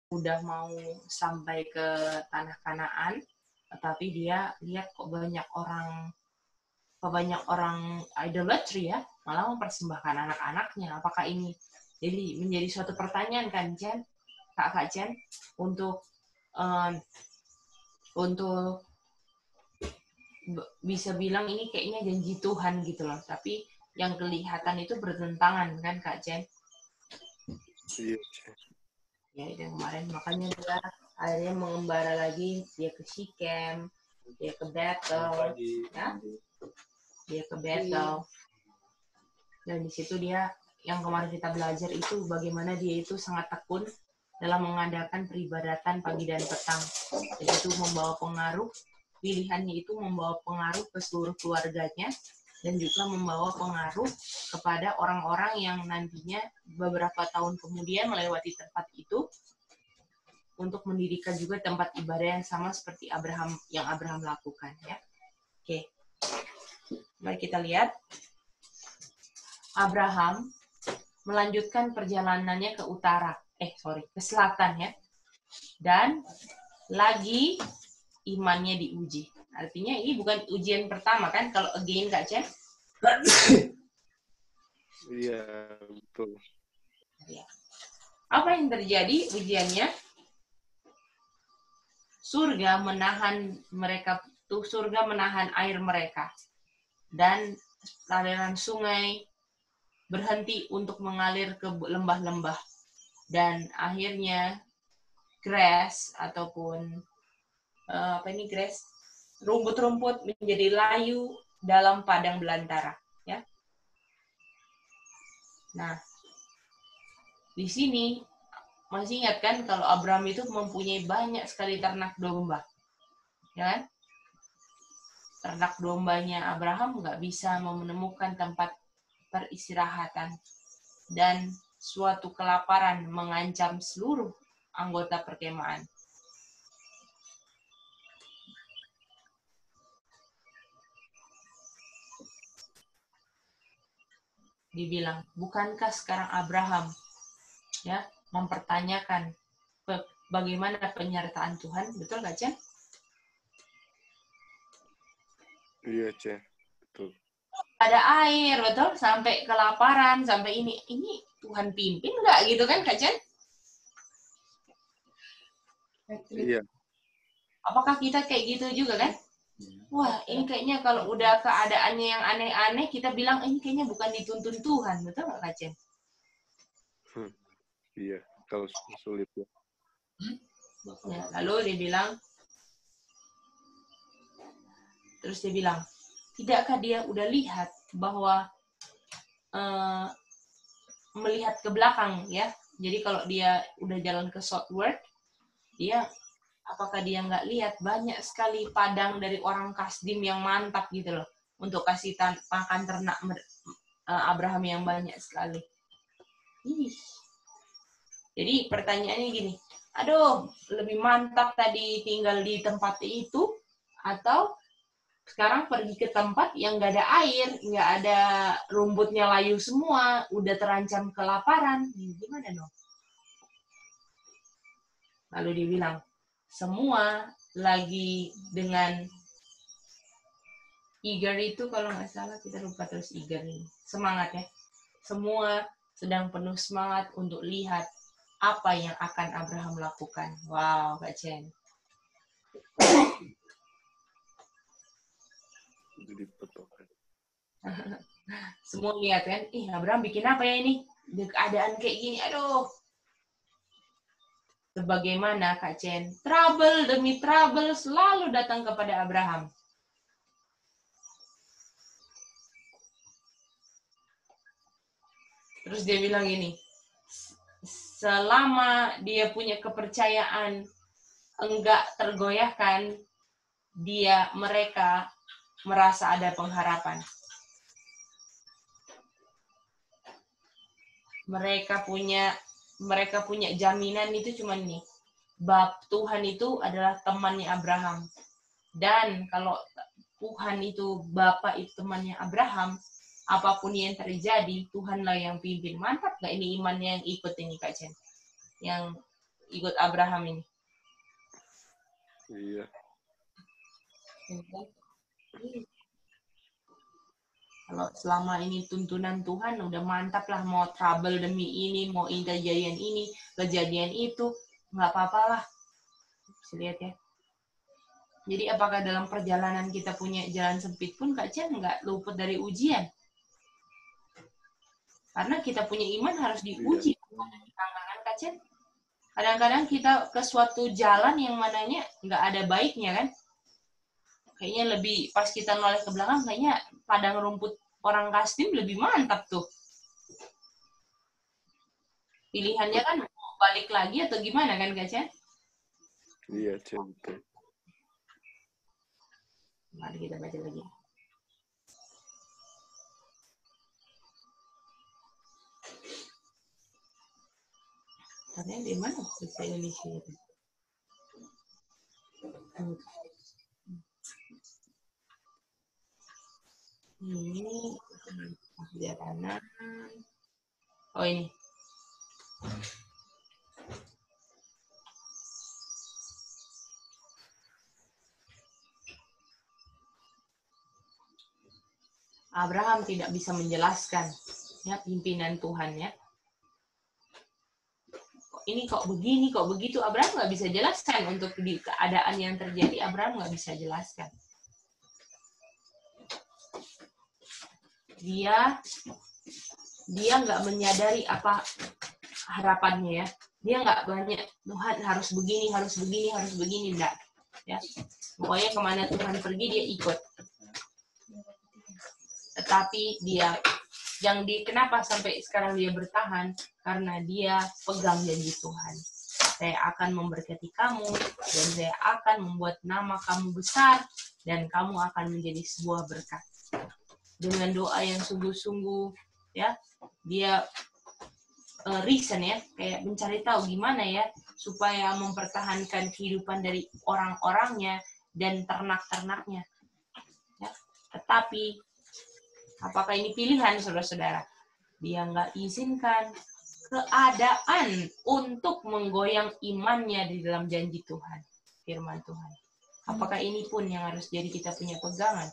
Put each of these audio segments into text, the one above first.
udah mau sampai ke tanah Kanaan, tetapi dia lihat kok banyak orang idolatry ya, malah mempersembahkan anak-anaknya. Apakah ini jadi menjadi suatu pertanyaan kan, Jen, Kak Jen, untuk bisa bilang ini kayaknya janji Tuhan gitu loh, tapi yang kelihatan itu bertentangan kan, Kak Jen? Iya. Ya, yang kemarin makanya dia akhirnya mengembara lagi, dia ke Shikem, dia ke Bethel, ya, dia ke Bethel, dan di situ dia yang kemarin kita belajar itu bagaimana dia itu sangat tekun dalam mengadakan peribadatan pagi dan petang. Jadi itu membawa pengaruh, pilihannya itu membawa pengaruh ke seluruh keluarganya dan juga membawa pengaruh kepada orang-orang yang nantinya beberapa tahun kemudian melewati tempat itu untuk mendirikan juga tempat ibadah yang sama seperti Abraham lakukan ya. Oke. Mari kita lihat. Abraham melanjutkan perjalanannya ke ke selatan ya. Dan lagi imannya diuji. Artinya ini bukan ujian pertama kan kalau again Kak Cen? Iya, betul. Ya. Apa yang terjadi ujiannya? Surga menahan air mereka. Dan aliran sungai berhenti untuk mengalir ke lembah-lembah. Dan akhirnya grass ataupun rumput-rumput menjadi layu dalam padang belantara, ya. Nah, di sini masih ingat kan kalau Abraham itu mempunyai banyak sekali ternak domba, ya kan? Ternak dombanya Abraham nggak bisa menemukan tempat peristirahatan dan suatu kelaparan mengancam seluruh anggota perkemahan. Dibilang, bukankah sekarang Abraham ya mempertanyakan bagaimana penyertaan Tuhan? Betul nggak, Cen? Iya, Cen. Betul. Ada air, betul? Sampai kelaparan, sampai ini Tuhan pimpin nggak gitu kan, Kak Cen? Iya. Apakah kita kayak gitu juga kan? Wah, ini kayaknya kalau udah keadaannya yang aneh-aneh, kita bilang ini kayaknya bukan dituntun Tuhan, betul nggak, Kak Cen? Iya, kalau sulit ya. Ya, lalu terus dia bilang, tidakkah dia udah lihat bahwa melihat ke belakang ya? Jadi kalau dia udah jalan ke southward, apakah dia nggak lihat banyak sekali padang dari orang Kasdim yang mantap gitu loh, untuk kasih makan ternak Abraham yang banyak sekali. Jadi pertanyaannya gini, aduh, lebih mantap tadi tinggal di tempat itu, atau sekarang pergi ke tempat yang nggak ada air, nggak ada rumputnya layu semua, udah terancam kelaparan, gimana dong? Lalu dia bilang, semua lagi dengan eager itu, kalau nggak salah kita lupa terus eager nih, semangat ya. Semua sedang penuh semangat untuk lihat apa yang akan Abraham lakukan. Wow, Kak Chen. Semua lihat kan, Abraham bikin apa ya ini? Di keadaan kayak gini, aduh. Sebagaimana Kak Chen, trouble demi trouble selalu datang kepada Abraham. Terus dia bilang gini, selama dia punya kepercayaan enggak tergoyahkan, mereka merasa ada pengharapan. Mereka punya jaminan itu cuma nih, Tuhan itu adalah temannya Abraham. Dan kalau Tuhan itu Bapa itu temannya Abraham, apapun yang terjadi, Tuhanlah yang pimpin. Mantap gak ini imannya yang ikut ini, Kak Chen? Yang ikut Abraham ini. Iya. Kalau selama ini tuntunan Tuhan udah mantap lah, mau trouble demi ini, mau kejadian ini, kejadian itu, nggak apa-apa lah. Bisa lihat ya. Jadi apakah dalam perjalanan kita punya jalan sempit pun Kak Chen nggak luput dari ujian? Karena kita punya iman harus diuji. Kan Kak Chen? Kadang-kadang kita ke suatu jalan yang mananya nggak ada baiknya kan? Kayaknya lebih pas kita noleh ke belakang, kayaknya padang rumput orang Kasdim lebih mantap tuh. Pilihannya kan mau balik lagi atau gimana kan Kak Chen? Iya, Cen, betul. Mari kita baca lagi. Karena di mana bahasa Indonesia itu? Ini perjalanan. Oh ini. Abraham tidak bisa menjelaskan ya pimpinan Tuhan ya. Ini kok begini, kok begitu, Abraham nggak bisa jelaskan untuk di keadaan yang terjadi. Abraham nggak bisa jelaskan. Dia nggak menyadari apa harapannya ya. Dia nggak banyak Tuhan harus begini, enggak ya. Pokoknya kemana Tuhan pergi dia ikut. Tetapi dia kenapa sampai sekarang dia bertahan? Karena dia pegang janji Tuhan. Saya akan memberkati kamu dan saya akan membuat nama kamu besar dan kamu akan menjadi sebuah berkat. Dengan doa yang sungguh-sungguh ya, dia reason ya, kayak mencari tahu gimana ya supaya mempertahankan kehidupan dari orang-orangnya dan ternak-ternaknya. Ya. Tetapi apakah ini pilihan, saudara-saudara? Dia nggak izinkan keadaan untuk menggoyang imannya di dalam janji Tuhan, firman Tuhan. Apakah ini pun yang harus jadi kita punya pegangan?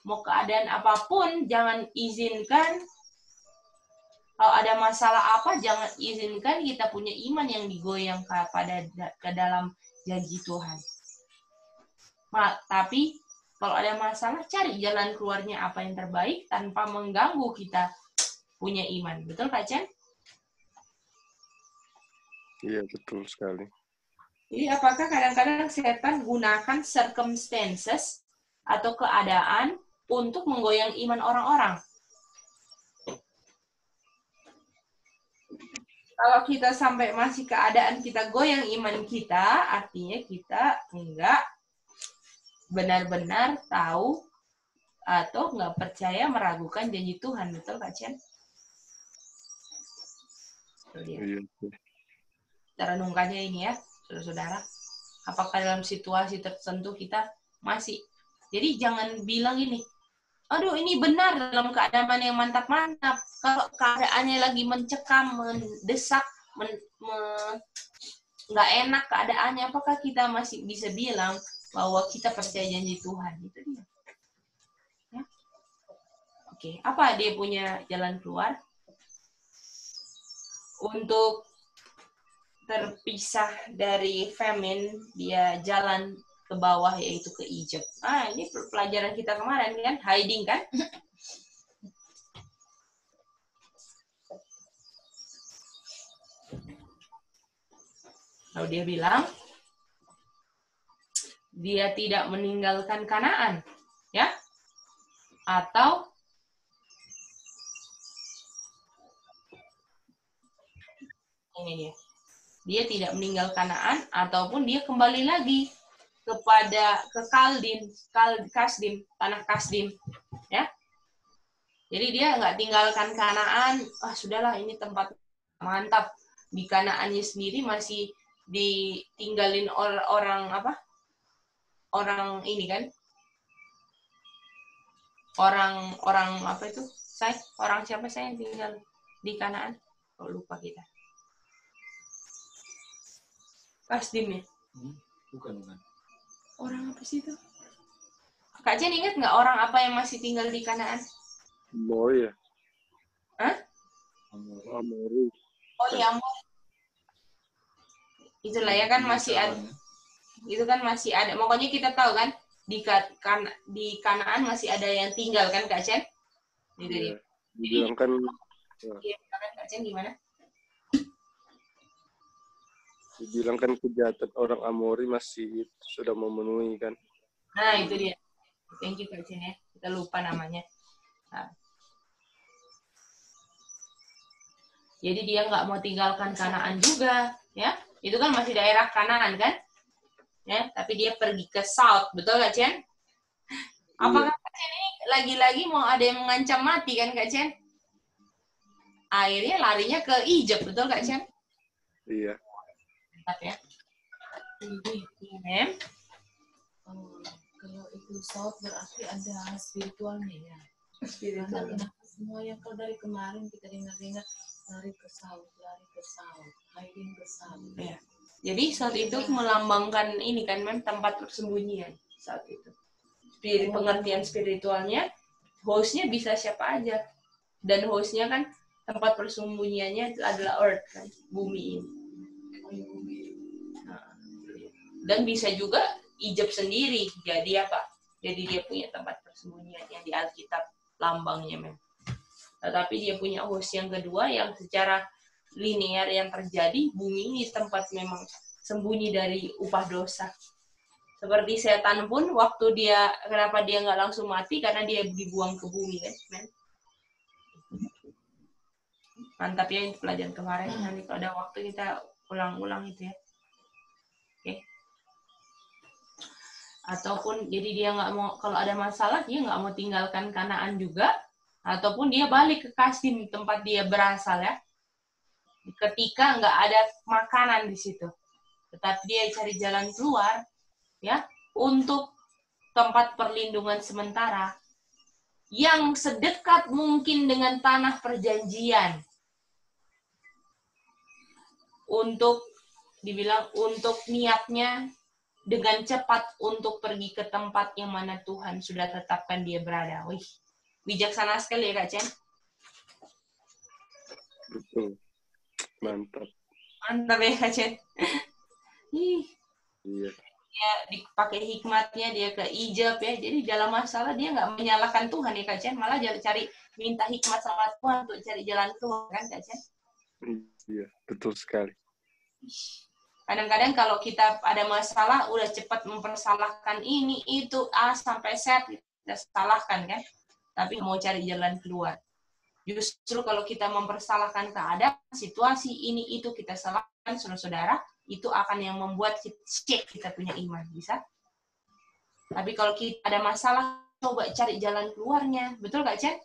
Mau keadaan apapun, jangan izinkan. Kalau ada masalah apa, jangan izinkan kita punya iman yang digoyang ke dalam janji Tuhan. Tapi kalau ada masalah, cari jalan keluarnya apa yang terbaik tanpa mengganggu kita punya iman. Betul, Kak Chen? Iya, betul sekali. Jadi apakah kadang-kadang setan gunakan circumstances atau keadaan untuk menggoyang iman orang-orang? Kalau kita sampai masih keadaan kita goyang iman kita, artinya kita enggak benar-benar tahu atau nggak percaya, meragukan janji Tuhan. Betul, Kak Chen? Iya. Kita renungkannya ini ya, saudara-saudara. Apakah dalam situasi tertentu kita masih. Jadi jangan bilang ini, aduh ini benar dalam keadaan yang mantap-mantap. Kalau keadaannya lagi mencekam, mendesak, nggak enak keadaannya, apakah kita masih bisa bilang bahwa kita percaya janji Tuhan? Itu dia. Ya. Oke, apa dia punya jalan keluar? Untuk terpisah dari famine, dia jalan ke bawah, yaitu ke Egypt. Ini pelajaran kita kemarin kan, hiding kan? Lalu dia bilang, dia tidak meninggalkan Kanaan, ya? Atau ini dia. Dia tidak meninggal Kanaan, ataupun dia kembali lagi ke Kasdim, tanah Kasdim, ya. Jadi dia nggak tinggalkan Kanaan. Sudahlah, ini tempat mantap. Di Kanaannya sendiri masih ditinggalin orang ini kan? Orang apa itu? Orang siapa saya yang tinggal di Kanaan? Lupa kita. Kasdim ya? Bukan. Orang apa sih itu? Kak Jen ingat nggak orang apa yang masih tinggal di Kanaan? Amori ya? Hah? Amori. Oh iya, Amor. Itulah ya kan masih ada. Itu kan masih ada. Pokoknya kita tahu kan di Kanaan masih ada yang tinggal kan Kak Jen? Itu dia. Dibilang kan Iya, kan Kak Jen gimana? dibilang kan kejahatan orang Amori masih sudah memenuhi kan. Nah, itu dia. Thank you Kak Jen ya. Kita lupa namanya. Nah. Jadi dia nggak mau tinggalkan Kanaan juga, ya. Itu kan masih daerah Kanaan kan? Ya, tapi dia pergi ke South, betul Kak Jen? Apakah Kak Jen ini lagi-lagi mau ada yang mengancam mati kan Kak Jen? Akhirnya larinya ke Egypt, betul Kak Jen? Iya. Mantap ya. Kalau itu South berarti ada spiritualnya ya. Spiritual. Kenapa semua yang kalau dari kemarin kita dengar lari ke South, hiding ke South. Ya. Jadi saat itu melambangkan ini kan tempat persembunyian saat itu. Pengertian spiritualnya, hostnya bisa siapa aja. Dan hostnya kan tempat persembunyiannya adalah earth kan, bumi ini. Nah, dan bisa juga Egypt sendiri jadi apa? Jadi dia punya tempat persembunyian yang di Alkitab lambangnya memang. Tetapi dia punya host yang kedua yang secara linear yang terjadi, bumi ini tempat memang sembunyi dari upah dosa. Seperti setan pun waktu kenapa dia nggak langsung mati, karena dia dibuang ke bumi kan, men. Mantap ya itu pelajaran kemarin. Nanti kalau ada waktu kita ulang-ulang itu ya. Oke. Ataupun jadi dia nggak mau, kalau ada masalah dia nggak mau tinggalkan Kanaan juga, ataupun dia balik ke Kasdim tempat dia berasal ya. Ketika nggak ada makanan di situ, tetapi dia cari jalan keluar ya untuk tempat perlindungan sementara yang sedekat mungkin dengan tanah perjanjian, untuk dibilang untuk niatnya dengan cepat untuk pergi ke tempat yang mana Tuhan sudah tetapkan dia berada. Wih, bijaksana sekali ya Kak Chen. Betul. Mantap ya Kak Chen. Iya. Dia dipakai hikmatnya, dia ke Egypt ya. Jadi dalam masalah dia nggak menyalahkan Tuhan ya Kak Chen, malah cari minta hikmat sama Tuhan untuk cari jalan keluar kan Kak Chen. Iya, betul sekali. Kadang-kadang kalau kita ada masalah udah cepat mempersalahkan ini itu A sampai Z, kita salahkan kan, tapi mau cari jalan keluar. Justru kalau kita mempersalahkan keadaan, situasi ini itu kita salahkan saudara-saudara, itu akan yang membuat kita punya iman, bisa. Tapi kalau kita ada masalah, coba cari jalan keluarnya, betul Kak Chen?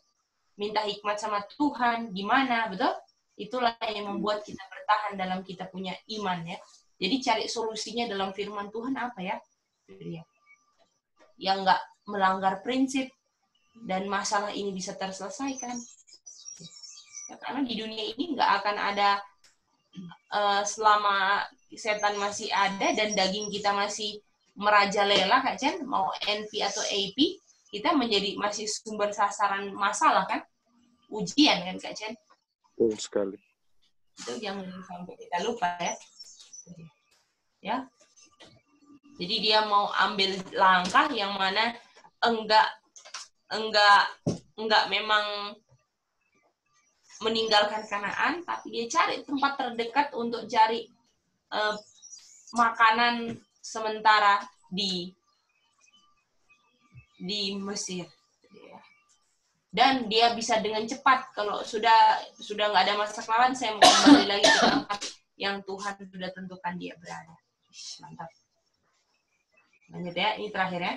Minta hikmat sama Tuhan, gimana, betul? Itulah yang membuat kita bertahan dalam kita punya iman ya. Jadi cari solusinya dalam firman Tuhan apa ya? Yang nggak melanggar prinsip dan masalah ini bisa terselesaikan. Ya, karena di dunia ini nggak akan ada selama setan masih ada dan daging kita masih merajalela Kak Chen, mau NP atau AP, kita masih sumber sasaran masalah kan? Ujian kan Kak Chen? Betul sekali. Itu jangan sampai kita lupa ya. Ya. Jadi dia mau ambil langkah yang mana enggak memang meninggalkan Kanaan, tapi dia cari tempat terdekat untuk cari makanan sementara di Mesir. Dan dia bisa dengan cepat, kalau sudah nggak ada masa lawan, saya mau kembali lagi ke tempat yang Tuhan sudah tentukan dia berada. Mantap. Lanjut ya, ini terakhir ya.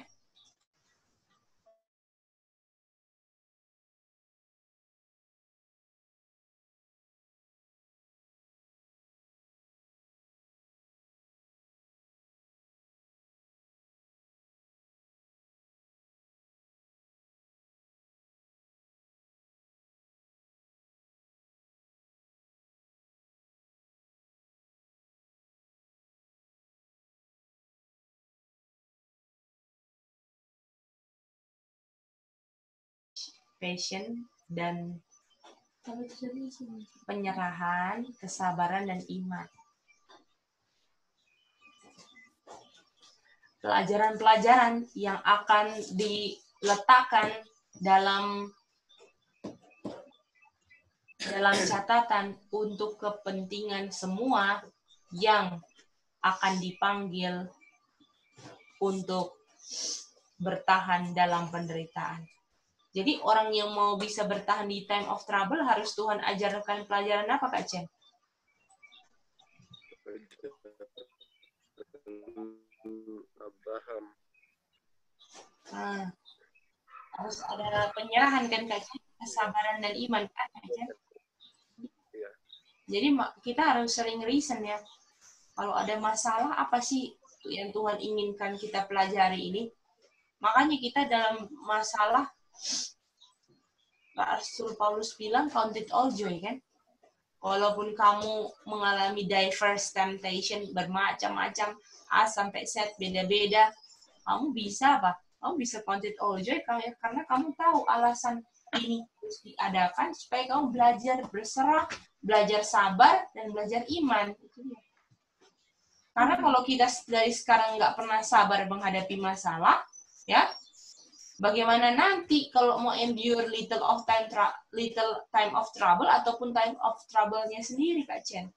passion, dan penyerahan, kesabaran, dan iman. Pelajaran-pelajaran yang akan diletakkan dalam catatan untuk kepentingan semua yang akan dipanggil untuk bertahan dalam penderitaan. Jadi orang yang mau bisa bertahan di time of trouble harus Tuhan ajarkan pelajaran apa, Kak Chen? Abraham. Harus ada penyerahan kan, Kak Chen? Kesabaran dan iman kan, Kak Chen? Ya. Jadi kita harus sering reason ya. Kalau ada masalah, apa sih yang Tuhan inginkan kita pelajari ini? Makanya kita dalam masalah, Rasul Paulus bilang, count it all joy kan? Walaupun kamu mengalami diverse temptation, bermacam-macam, A sampai Z, beda-beda, kamu bisa apa? Kamu bisa count it all joy karena kamu tahu alasan ini harus diadakan supaya kamu belajar berserah, belajar sabar, dan belajar iman. Itu dia. Karena kalau kita dari sekarang nggak pernah sabar menghadapi masalah, ya, bagaimana nanti kalau mau endure little time of trouble ataupun time of trouble-nya sendiri, Kak Chen?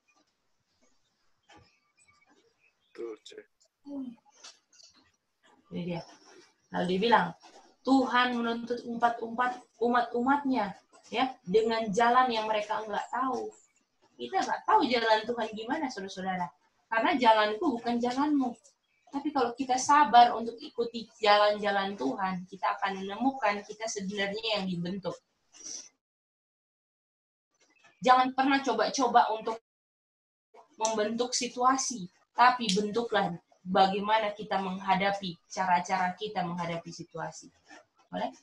Tuh, Cek. Ini dia. Lalu dia bilang, Tuhan menuntut umat-umatnya ya dengan jalan yang mereka nggak tahu. Kita nggak tahu jalan Tuhan gimana, saudara-saudara. Karena jalanku bukan jalanmu. Tapi kalau kita sabar untuk ikuti jalan-jalan Tuhan, kita akan menemukan kita sebenarnya yang dibentuk. Jangan pernah coba-coba untuk membentuk situasi, tapi bentuklah bagaimana kita menghadapi, cara-cara kita menghadapi situasi. Boleh?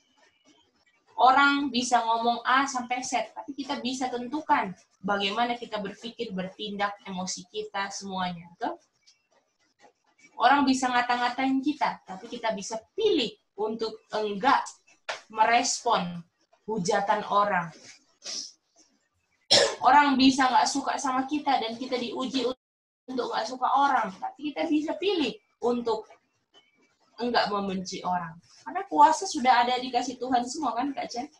Orang bisa ngomong A sampai Z, tapi kita bisa tentukan bagaimana kita berpikir, bertindak, emosi kita, semuanya. Betul? Orang bisa ngata-ngatain kita, tapi kita bisa pilih untuk enggak merespon hujatan orang. Orang bisa nggak suka sama kita dan kita diuji untuk nggak suka orang, tapi kita bisa pilih untuk enggak membenci orang. Karena kuasa sudah ada dikasih Tuhan semua kan, Kak Chen?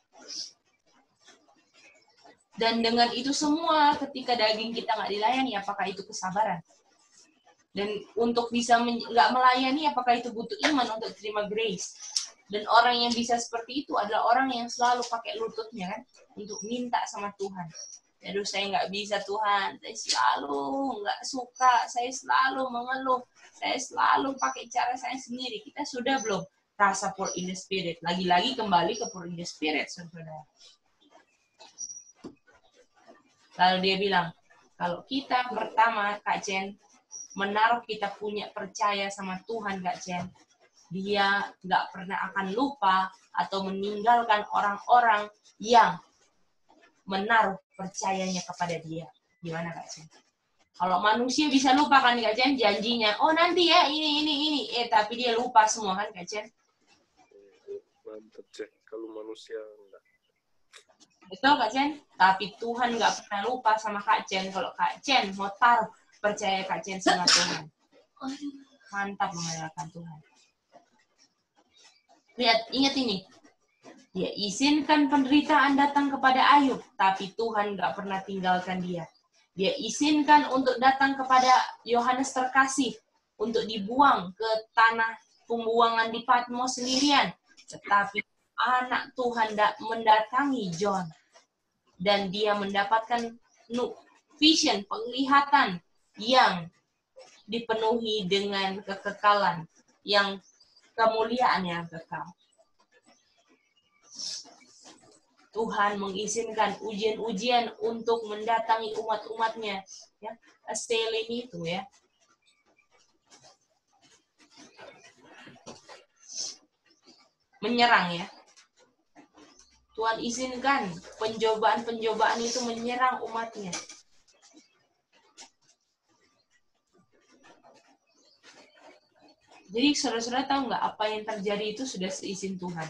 Dan dengan itu semua, ketika daging kita nggak dilayani, apakah itu kesabaran? Dan untuk bisa nggak melayani, apakah itu butuh iman untuk terima grace? Dan orang yang bisa seperti itu adalah orang yang selalu pakai lututnya kan, untuk minta sama Tuhan. Aduh, saya nggak bisa Tuhan, saya selalu nggak suka, saya selalu mengeluh, saya selalu pakai cara saya sendiri. Kita sudah belum rasa poor in the spirit? Lagi-lagi kembali ke poor in the spirit, saudara. Lalu dia bilang, kalau kita pertama, Kak Chen, menaruh kita punya percaya sama Tuhan, Kak Chen, dia nggak pernah akan lupa atau meninggalkan orang-orang yang menaruh percayanya kepada dia. Gimana, Kak Chen? Kalau manusia bisa lupa kan, Kak Chen, janjinya, oh nanti ya ini, tapi dia lupa semua kan, Kak Chen? Mantap, Cek. Kalau manusia enggak. Betul, Kak Chen? Tapi Tuhan nggak pernah lupa sama Kak Chen. Kalau Kak Chen mau taruh percaya Kak Chen sama Tuhan. Mantap mengandalkan Tuhan. Lihat, ingat ini. Dia izinkan penderitaan datang kepada Ayub, tapi Tuhan nggak pernah tinggalkan dia. Dia izinkan untuk datang kepada Yohanes terkasih, untuk dibuang ke tanah pembuangan di Patmos sendirian. Tetapi anak Tuhan mendatangi John. Dan dia mendapatkan vision, penglihatan yang dipenuhi dengan kekekalan, yang kemuliaan yang kekal. Tuhan mengizinkan ujian-ujian untuk mendatangi umat-umatnya, ya, assailing itu ya. Menyerang ya. Tuhan izinkan pencobaan-pencobaan itu menyerang umatnya. Jadi saudara-saudara tahu nggak apa yang terjadi itu sudah seizin Tuhan.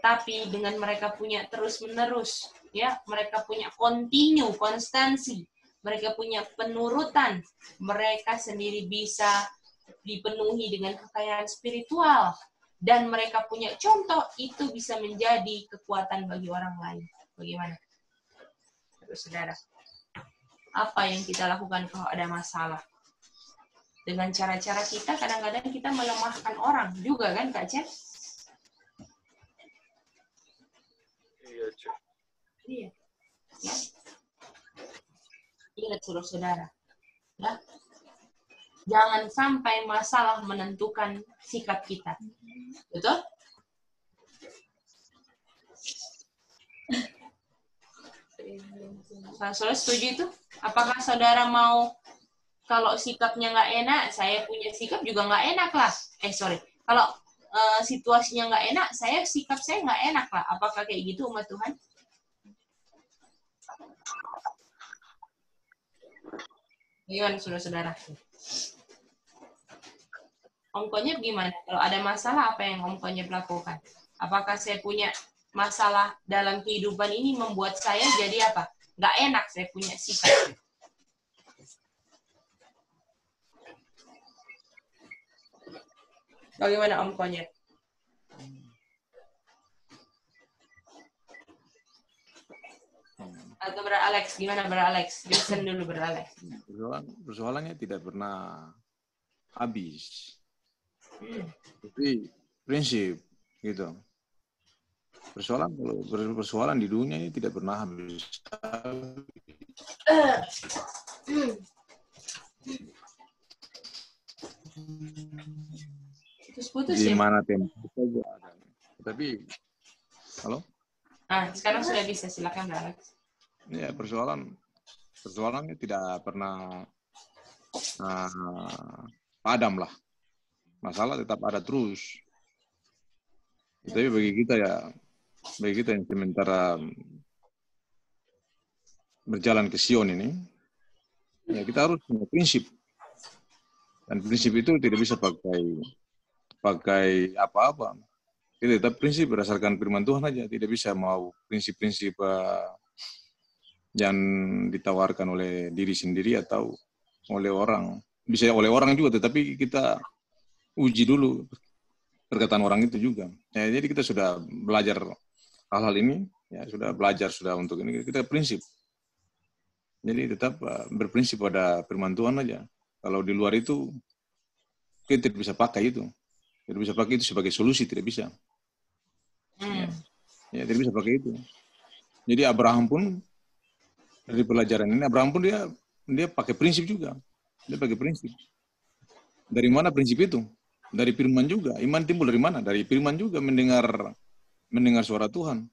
Tetapi dengan mereka punya terus-menerus, ya, mereka punya konstansi, mereka punya penurutan, mereka sendiri bisa dipenuhi dengan kekayaan spiritual, dan mereka punya contoh, itu bisa menjadi kekuatan bagi orang lain. Bagaimana? Terus, saudara, apa yang kita lakukan kalau ada masalah? Dengan cara-cara kita, kadang-kadang kita melemahkan orang juga kan, Kak Cen? Iya, Cek. Iya. Ya. Ingat, saudara-saudara. Ya. Jangan sampai masalah menentukan sikap kita. Betul? Saudara setuju itu? Apakah saudara mau, kalau sikapnya nggak enak, saya punya sikap juga nggak enak lah. Kalau situasinya nggak enak, sikap saya nggak enak lah. Apakah kayak gitu umat Tuhan? Gimana saudara-saudara? Om Konyep gimana? Kalau ada masalah, apa yang Om Konyep lakukan? Apakah saya punya masalah dalam kehidupan ini membuat saya jadi apa? Nggak enak saya punya sikap. Bagaimana Om Konyep? Atau Bro Alex, gimana Bro Alex? Listen dulu Bro Alex. Persoalannya tidak pernah habis. Tapi prinsip gitu. Persoalan di dunia ini tidak pernah habis. Putus Di ya? mana tempat saja ada. Tapi, halo? Sekarang sudah bisa, silakan Bro Alex. Ya, persoalannya tidak pernah padam lah. Masalah tetap ada terus. Tapi bagi kita yang sementara berjalan ke Sion ini, ya kita harus punya prinsip. Dan prinsip itu tidak bisa pakai apa-apa. Kita tetap prinsip berdasarkan firman Tuhan aja. Tidak bisa mau prinsip-prinsip yang ditawarkan oleh diri sendiri atau oleh orang. Bisa oleh orang juga, tetapi kita uji dulu perkataan orang itu juga. Ya, jadi kita sudah belajar hal-hal ini, ya sudah belajar untuk ini. Kita prinsip. Jadi tetap berprinsip pada firman Tuhan aja. Kalau di luar itu, kita tidak bisa pakai itu. Tidak bisa pakai itu sebagai solusi, tidak bisa. Ya, tidak bisa pakai itu. Jadi Abraham pun, dari pelajaran ini, Abraham pun dia pakai prinsip juga. Dia pakai prinsip. Dari mana prinsip itu? Dari firman juga. Iman timbul dari mana? Dari firman juga, mendengar suara Tuhan.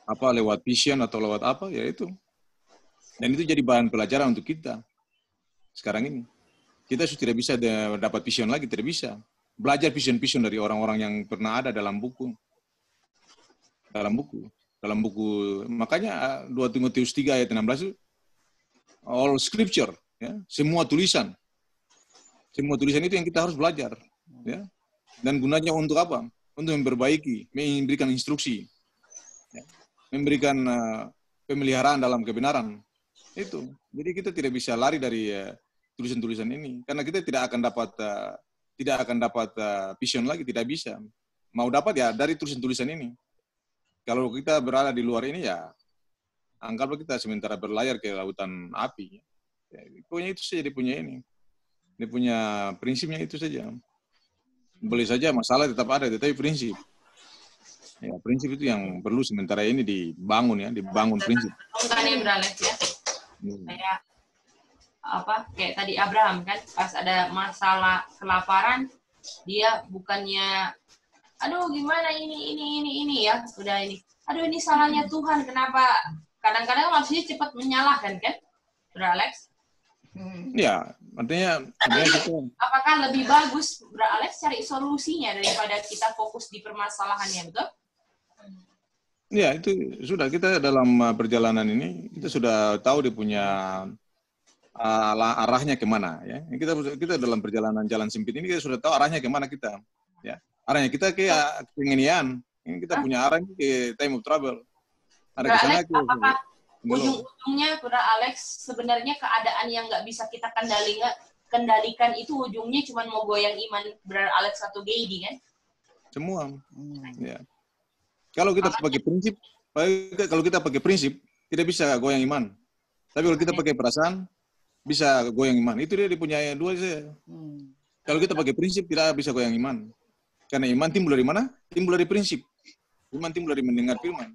Apa lewat vision atau lewat apa? Ya itu. Dan itu jadi bahan pelajaran untuk kita. Sekarang ini. Kita sudah tidak bisa dapat vision lagi, tidak bisa. Belajar vision-vision dari orang-orang yang pernah ada dalam buku. Makanya 2 Timotius 3 ayat 16 itu all scripture, ya, semua tulisan itu yang kita harus belajar, ya. Dan gunanya untuk apa? Untuk memperbaiki, memberikan instruksi, ya, memberikan pemeliharaan dalam kebenaran. Itu. Jadi kita tidak bisa lari dari tulisan-tulisan ini, karena kita tidak akan dapat vision lagi, tidak bisa. Mau dapat ya dari tulisan-tulisan ini. Kalau kita berada di luar ini ya, anggaplah kita sementara berlayar ke lautan api. Ya, pokoknya itu saja dia punya ini. Dia punya prinsipnya itu saja. Boleh saja masalah tetap ada, tetapi prinsip. Ya, prinsip itu yang perlu sementara ini dibangun ya, dibangun prinsip. Nih Brales ya. Kayak tadi Abraham kan, pas ada masalah kelaparan, dia bukannya aduh gimana ini ya, udah ini. Aduh ini salahnya Tuhan, kenapa? Kadang-kadang maksudnya cepat menyalahkan kan, Bro Alex? Ya, artinya kita... Apakah lebih bagus, Bro Alex, cari solusinya daripada kita fokus di permasalahannya, betul? Ya, itu sudah kita dalam perjalanan ini, kita sudah tahu dia punya arahnya kemana. Ya. Kita dalam perjalanan jalan sempit ini, kita sudah tahu arahnya kemana kita. Ya. Arahnya kita ke kengenian, Ini kita punya arah ini ke time of trouble. Ada Bro ke sana Alex, ke apakah Hello. ujung-ujungnya Bro Alex sebenarnya keadaan yang nggak bisa kita kendalikan itu ujungnya cuma mau goyang iman Bro Alex atau Gedi kan? Semua. Ya. Kalau kita pakai prinsip, tidak bisa goyang iman. Tapi kalau kita pakai perasaan, bisa goyang iman. Itu dia punya dua saja. Kalau kita pakai prinsip, tidak bisa goyang iman. Karena iman timbul dari mana? Timbul dari prinsip. Iman timbul dari mendengar firman.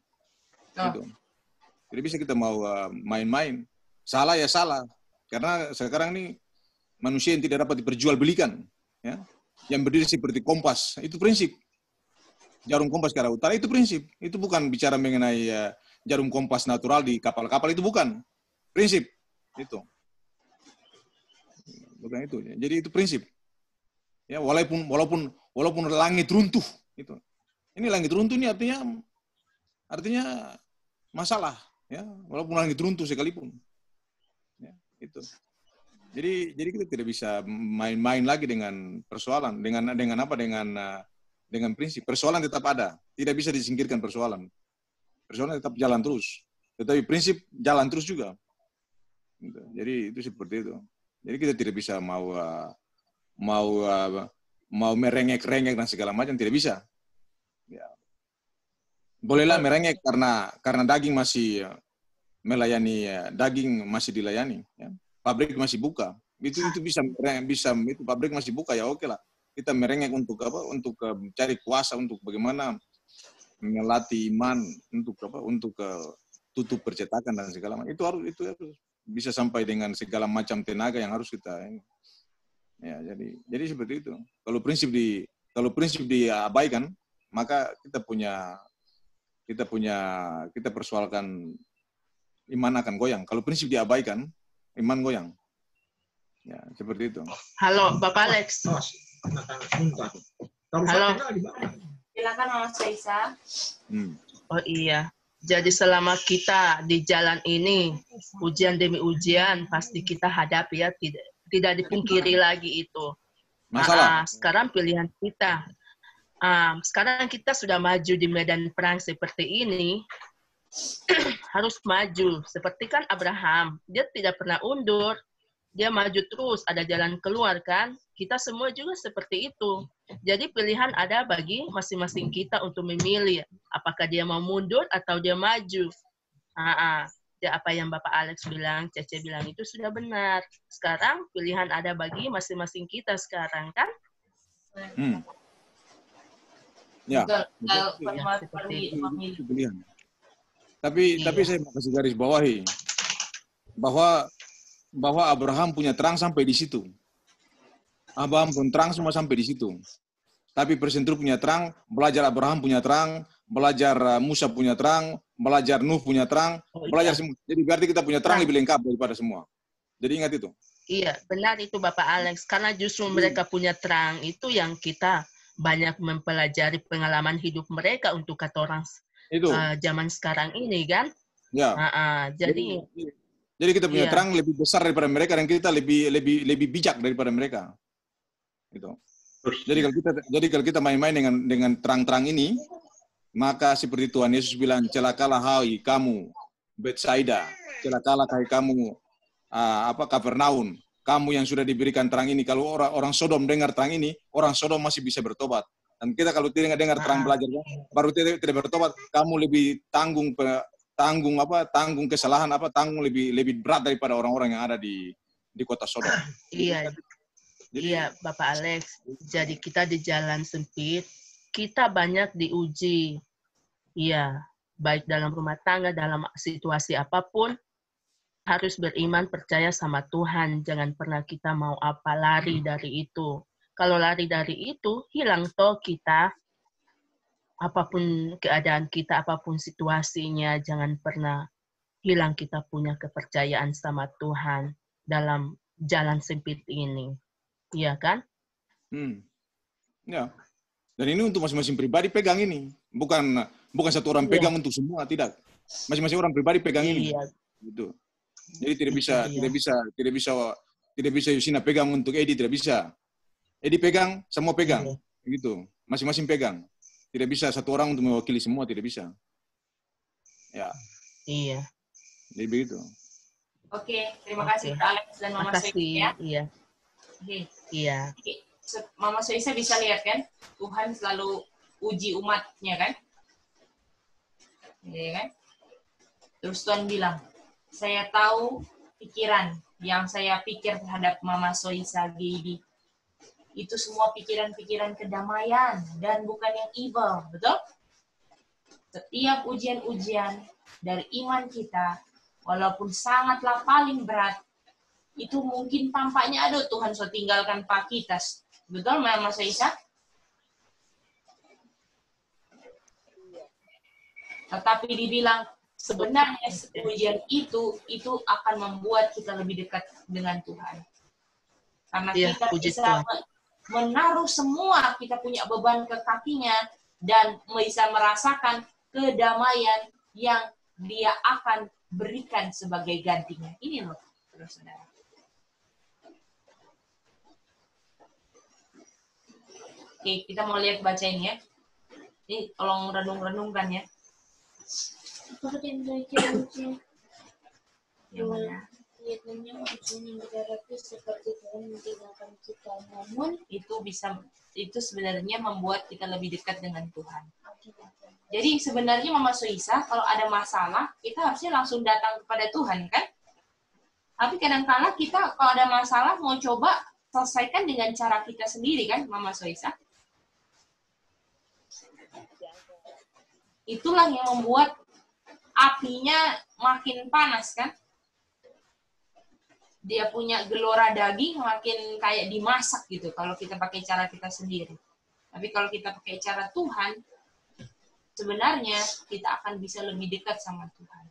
Gitu. Tidak bisa kita mau main-main. Salah ya salah. Karena sekarang ini manusia yang tidak dapat diperjualbelikan. Ya? Yang berdiri seperti kompas. Itu prinsip. Jarum kompas ke arah utara itu prinsip. Itu bukan bicara mengenai jarum kompas natural di kapal-kapal. Itu bukan. Prinsip. Itu. Bukan itu. Jadi itu prinsip. Ya, walaupun langit runtuh, itu. Ini langit runtuh ini artinya masalah, ya. Walaupun langit runtuh sekalipun. Ya, itu. Jadi kita tidak bisa main-main lagi dengan persoalan, dengan prinsip. Persoalan tetap ada, tidak bisa disingkirkan persoalan. Persoalan tetap jalan terus, tetapi prinsip jalan terus juga. Gitu. Jadi itu seperti itu. Jadi kita tidak bisa mau merengek-rengek dan segala macam, tidak bisa. Ya. Bolehlah merengek karena daging masih melayani, daging masih dilayani. Ya. Pabrik masih buka. Itu bisa itu pabrik masih buka, ya oke lah. Kita merengek untuk apa? Untuk cari kuasa, untuk bagaimana melatih iman, untuk tutup percetakan dan segala macam. Itu harus bisa sampai dengan segala macam tenaga yang harus kita. Ya, jadi seperti itu. Kalau prinsip diabaikan, maka kita persoalkan iman akan goyang. Kalau prinsip diabaikan, iman goyang. Ya, seperti itu. Halo, Bapak Alex. Halo. Silakan Mama Saisa. Oh iya. Jadi selama kita di jalan ini, ujian demi ujian, pasti kita hadapi ya, tidak dipungkiri lagi itu. Masalah. Sekarang pilihan kita. Sekarang kita sudah maju di medan perang seperti ini, harus maju. Seperti kan Abraham, dia tidak pernah undur, dia maju terus, ada jalan keluar kan. Kita semua juga seperti itu. Jadi pilihan ada bagi masing-masing kita untuk memilih apakah dia mau mundur atau dia maju. Apa yang Bapak Alex bilang, Cece bilang itu sudah benar. Sekarang pilihan ada bagi masing-masing kita sekarang kan? Ya. Pilihan. Tapi saya mau kasih garis bawahi bahwa Abraham punya terang sampai di situ. Abraham pun terang semua sampai di situ. Tapi Presentru punya terang, belajar Abraham punya terang, belajar Musa punya terang, belajar Nuh punya terang, belajar semua. Jadi berarti kita punya terang lebih lengkap daripada semua. Jadi ingat itu. Iya, benar itu Bapak Alex. Karena justru mereka punya terang itu yang kita banyak mempelajari pengalaman hidup mereka untuk kata orang zaman sekarang ini kan. Ya. Jadi kita punya terang lebih besar daripada mereka dan kita lebih bijak daripada mereka. Gitu. Jadi kalau kita main-main dengan terang-terang ini, maka seperti Tuhan Yesus bilang, celakalah hai kamu Betsaida, celakalah hai kamu Kapernaum, kamu yang sudah diberikan terang ini. Kalau orang Sodom dengar terang ini, orang Sodom masih bisa bertobat. Dan kita kalau tidak dengar terang belajar, baru tidak bertobat, kamu lebih tanggung kesalahan tanggung lebih berat daripada orang-orang yang ada di kota Sodom. Iya. Iya, Bapak Alex. Jadi kita di jalan sempit, kita banyak diuji. Iya, baik dalam rumah tangga, dalam situasi apapun, harus beriman, percaya sama Tuhan. Jangan pernah kita mau lari dari itu. Kalau lari dari itu, hilang toh kita. Apapun keadaan kita, apapun situasinya, jangan pernah hilang kita punya kepercayaan sama Tuhan dalam jalan sempit ini. Iya kan? Ya. Dan ini untuk masing-masing pribadi pegang ini. Bukan satu orang pegang untuk semua, tidak. Masing-masing orang pribadi pegang ini. Gitu. Jadi tidak bisa Yusina pegang untuk Edi, tidak bisa. Edi pegang, semua pegang. Gitu. Masing-masing pegang. Tidak bisa satu orang untuk mewakili semua, tidak bisa. Ya, Iya. jadi begitu. Oke, terima kasih Kak Alex dan Mama Soisa Makasih. ya. Iya. Oke. Iya. Mama Soisa bisa lihat kan, Tuhan selalu uji umatnya kan? Iya kan? Terus Tuhan bilang, saya tahu pikiran yang saya pikir terhadap Mama Soisa Gaby. Itu semua pikiran-pikiran kedamaian dan bukan yang evil, betul? Setiap ujian-ujian dari iman kita, walaupun sangatlah paling berat, itu mungkin tampaknya, aduh Tuhan so tinggalkan Pak kita. Betul, Mama Soisa? Tetapi dibilang, sebenarnya ujian itu akan membuat kita lebih dekat dengan Tuhan. Karena kita bisa menaruh semua, kita punya beban ke kakinya, dan bisa merasakan kedamaian yang dia akan berikan sebagai gantinya. Ini loh, saudara. Oke, kita mau lihat baca ini ya. Ini tolong renung-renungkan ya. Yang mana? Vietnamnya ujian yang dihadapi seperti Tuhan mentinggalkan kita, namun itu sebenarnya membuat kita lebih dekat dengan Tuhan. Jadi sebenarnya Mama Soisa, kalau ada masalah, kita harusnya langsung datang kepada Tuhan, kan? Tapi kadang-kala kita kalau ada masalah mau coba selesaikan dengan cara kita sendiri, kan, Mama Soisa? Itulah yang membuat apinya makin panas, kan? Dia punya gelora daging makin kayak dimasak gitu kalau kita pakai cara kita sendiri. Tapi kalau kita pakai cara Tuhan, sebenarnya kita akan bisa lebih dekat sama Tuhan.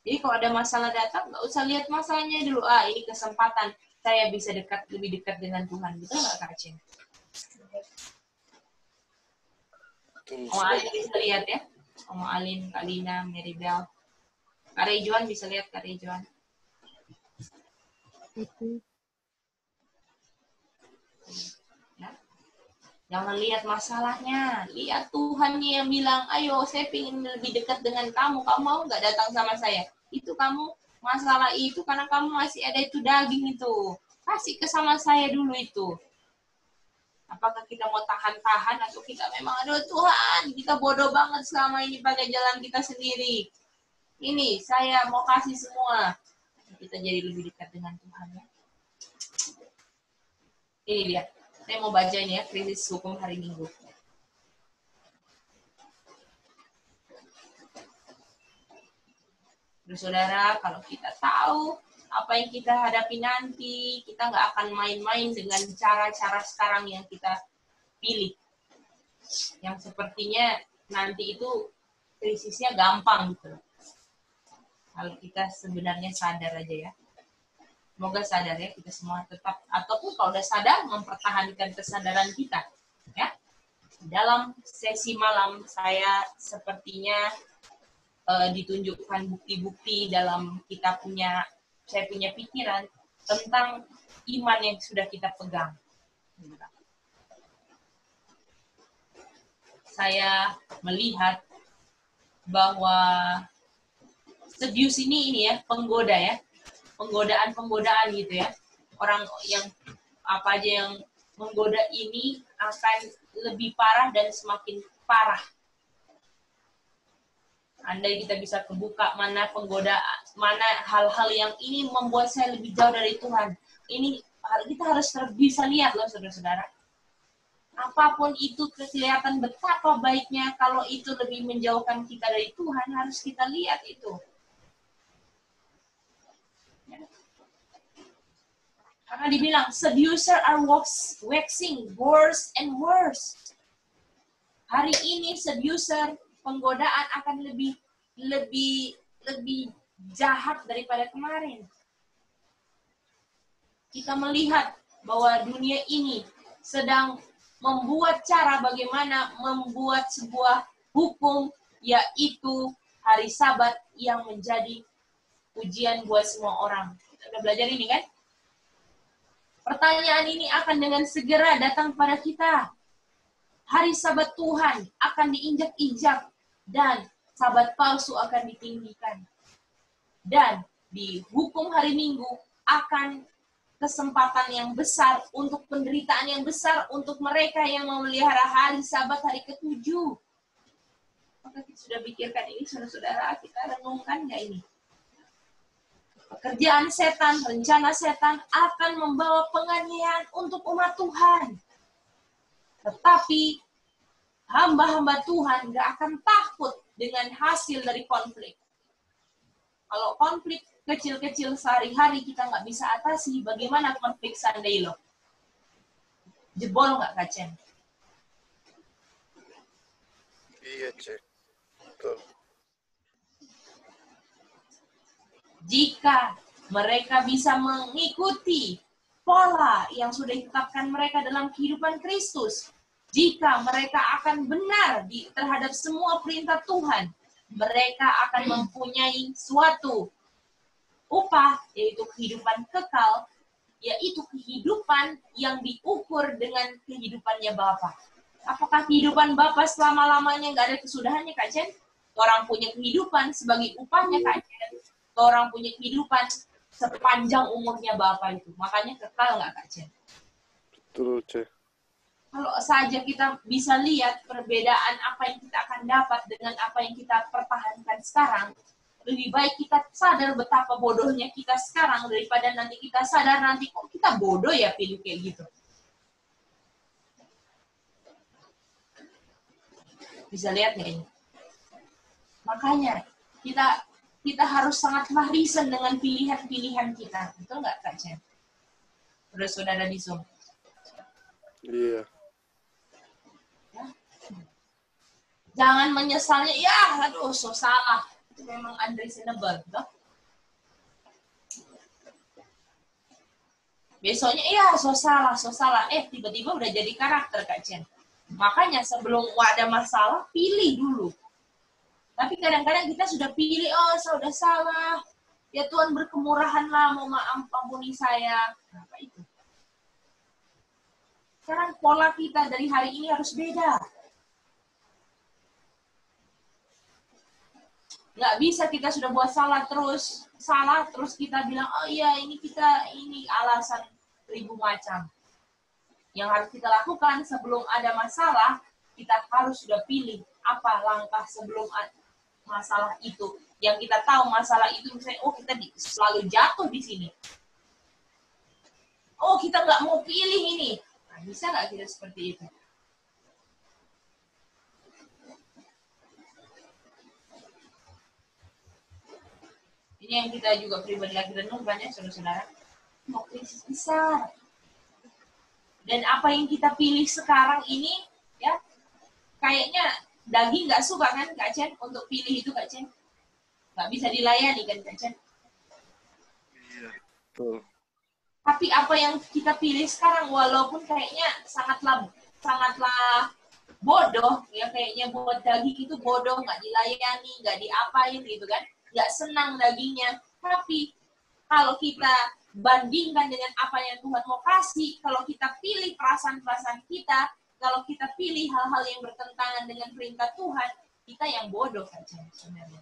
Jadi kalau ada masalah datang, nggak usah lihat masalahnya dulu. Ini kesempatan saya bisa lebih dekat dengan Tuhan. Betul nggak, Kak Ceng? Oma Alin bisa lihat ya. Oma Alin, Kak Lina, Mary Bell. Kak Rejuan bisa lihat, Kak Rejuan. Ya. Jangan lihat masalahnya, lihat Tuhan yang bilang, ayo saya ingin lebih dekat dengan kamu mau nggak datang sama saya? Itu kamu masalah itu karena kamu masih ada itu daging itu, kasih ke sama saya dulu itu. Apakah kita mau tahan-tahan atau kita memang, aduh Tuhan, kita bodoh banget selama ini pakai jalan kita sendiri. Ini saya mau kasih semua. Kita jadi lebih dekat dengan Tuhan ya. Ini dia. Saya mau baca ini ya, krisis hukum hari Minggu. Saudara, kalau kita tahu apa yang kita hadapi nanti, kita nggak akan main-main dengan cara-cara sekarang yang kita pilih. Yang sepertinya nanti itu krisisnya gampang gitu. Kalau kita sebenarnya sadar aja ya. Semoga sadar ya kita semua tetap, ataupun kalau udah sadar mempertahankan kesadaran kita ya. Dalam sesi malam saya sepertinya ditunjukkan bukti-bukti dalam saya punya pikiran tentang iman yang sudah kita pegang. Saya melihat bahwa seduce ini ya, penggoda ya. Penggodaan gitu ya. Orang yang apa aja yang menggoda ini akan lebih parah dan semakin parah. Andai kita bisa kebuka mana penggodaan, mana hal-hal yang ini membuat saya lebih jauh dari Tuhan. Ini kita harus bisa lihat loh saudara-saudara. Apapun itu kelihatan betapa baiknya, kalau itu lebih menjauhkan kita dari Tuhan, harus kita lihat itu. Karena dibilang, seducer are waxing worse and worse. Hari ini seducer, penggodaan akan lebih jahat daripada kemarin. Kita melihat bahwa dunia ini sedang membuat cara bagaimana membuat sebuah hukum, yaitu hari Sabat yang menjadi ujian buat semua orang. Kita udah belajar ini kan? Pertanyaan ini akan dengan segera datang pada kita. Hari Sabat Tuhan akan diinjak-injak dan Sabat palsu akan ditinggikan. Dan di hukum hari Minggu akan kesempatan yang besar untuk penderitaan yang besar untuk mereka yang memelihara hari Sabat hari ke-7. Maka kita sudah pikirkan ini, saudara-saudara, kita renungkan nggak ini? Pekerjaan setan, rencana setan akan membawa penganiayaan untuk umat Tuhan. Tetapi hamba-hamba Tuhan nggak akan takut dengan hasil dari konflik. Kalau konflik kecil-kecil sehari-hari kita nggak bisa atasi, bagaimana konflik Sunday lo? Jebol nggak, Kak Chen? Iya, Cek. Betul. Jika mereka bisa mengikuti pola yang sudah ditetapkan mereka dalam kehidupan Kristus, jika mereka akan benar terhadap semua perintah Tuhan, mereka akan mempunyai suatu upah, yaitu kehidupan kekal, yaitu kehidupan yang diukur dengan kehidupannya Bapa. Apakah kehidupan Bapa selama-lamanya nggak ada kesudahannya, Kak Chen? Orang punya kehidupan sebagai upahnya, Kak Chen. Orang punya kehidupan sepanjang umurnya Bapa itu. Makanya kekal nggak, Kak Chen? Betul, Cek. Kalau saja kita bisa lihat perbedaan apa yang kita akan dapat dengan apa yang kita pertahankan sekarang, lebih baik kita sadar betapa bodohnya kita sekarang daripada nanti kita sadar nanti kok kita bodoh ya pilih kayak gitu. Bisa lihat nggak ini? Makanya kita harus sangatlah reason dengan pilihan-pilihan kita. Betul nggak, Kak Chen? Saudara-saudara di Zoom. Iya. Jangan menyesalnya, ya aduh so salah. Itu memang unreasonable. Betul? Besoknya, iya so salah. Tiba-tiba udah jadi karakter, Kak Chen. Makanya sebelum ada masalah, pilih dulu. Tapi kadang-kadang kita sudah pilih, oh saya udah salah. Ya Tuhan berkemurahanlah, mau ampuni saya. Apa itu? Sekarang pola kita dari hari ini harus beda. Nggak bisa kita sudah buat salah terus kita bilang, oh iya ini alasan ribu macam. Yang harus kita lakukan sebelum ada masalah, kita harus sudah pilih apa langkah sebelum masalah itu. Yang kita tahu masalah itu misalnya, oh kita selalu jatuh di sini. Oh kita nggak mau pilih ini. Nah, bisa nggak kita seperti itu? Ini yang kita juga pribadi lagi renungkan ya, saudara-saudara. Mau krisis besar. Dan apa yang kita pilih sekarang ini, ya, kayaknya daging nggak suka kan, Kak Chen, untuk pilih itu, Kak Chen. Nggak bisa dilayani kan, Kak Chen. Iya, betul. Tapi apa yang kita pilih sekarang, walaupun kayaknya sangatlah bodoh, ya kayaknya buat daging itu bodoh, nggak dilayani, nggak diapain gitu kan, nggak senang dagingnya. Tapi kalau kita bandingkan dengan apa yang Tuhan mau kasih, kalau kita pilih perasaan-perasaan kita, kalau kita pilih hal-hal yang bertentangan dengan perintah Tuhan, kita yang bodoh saja sebenarnya.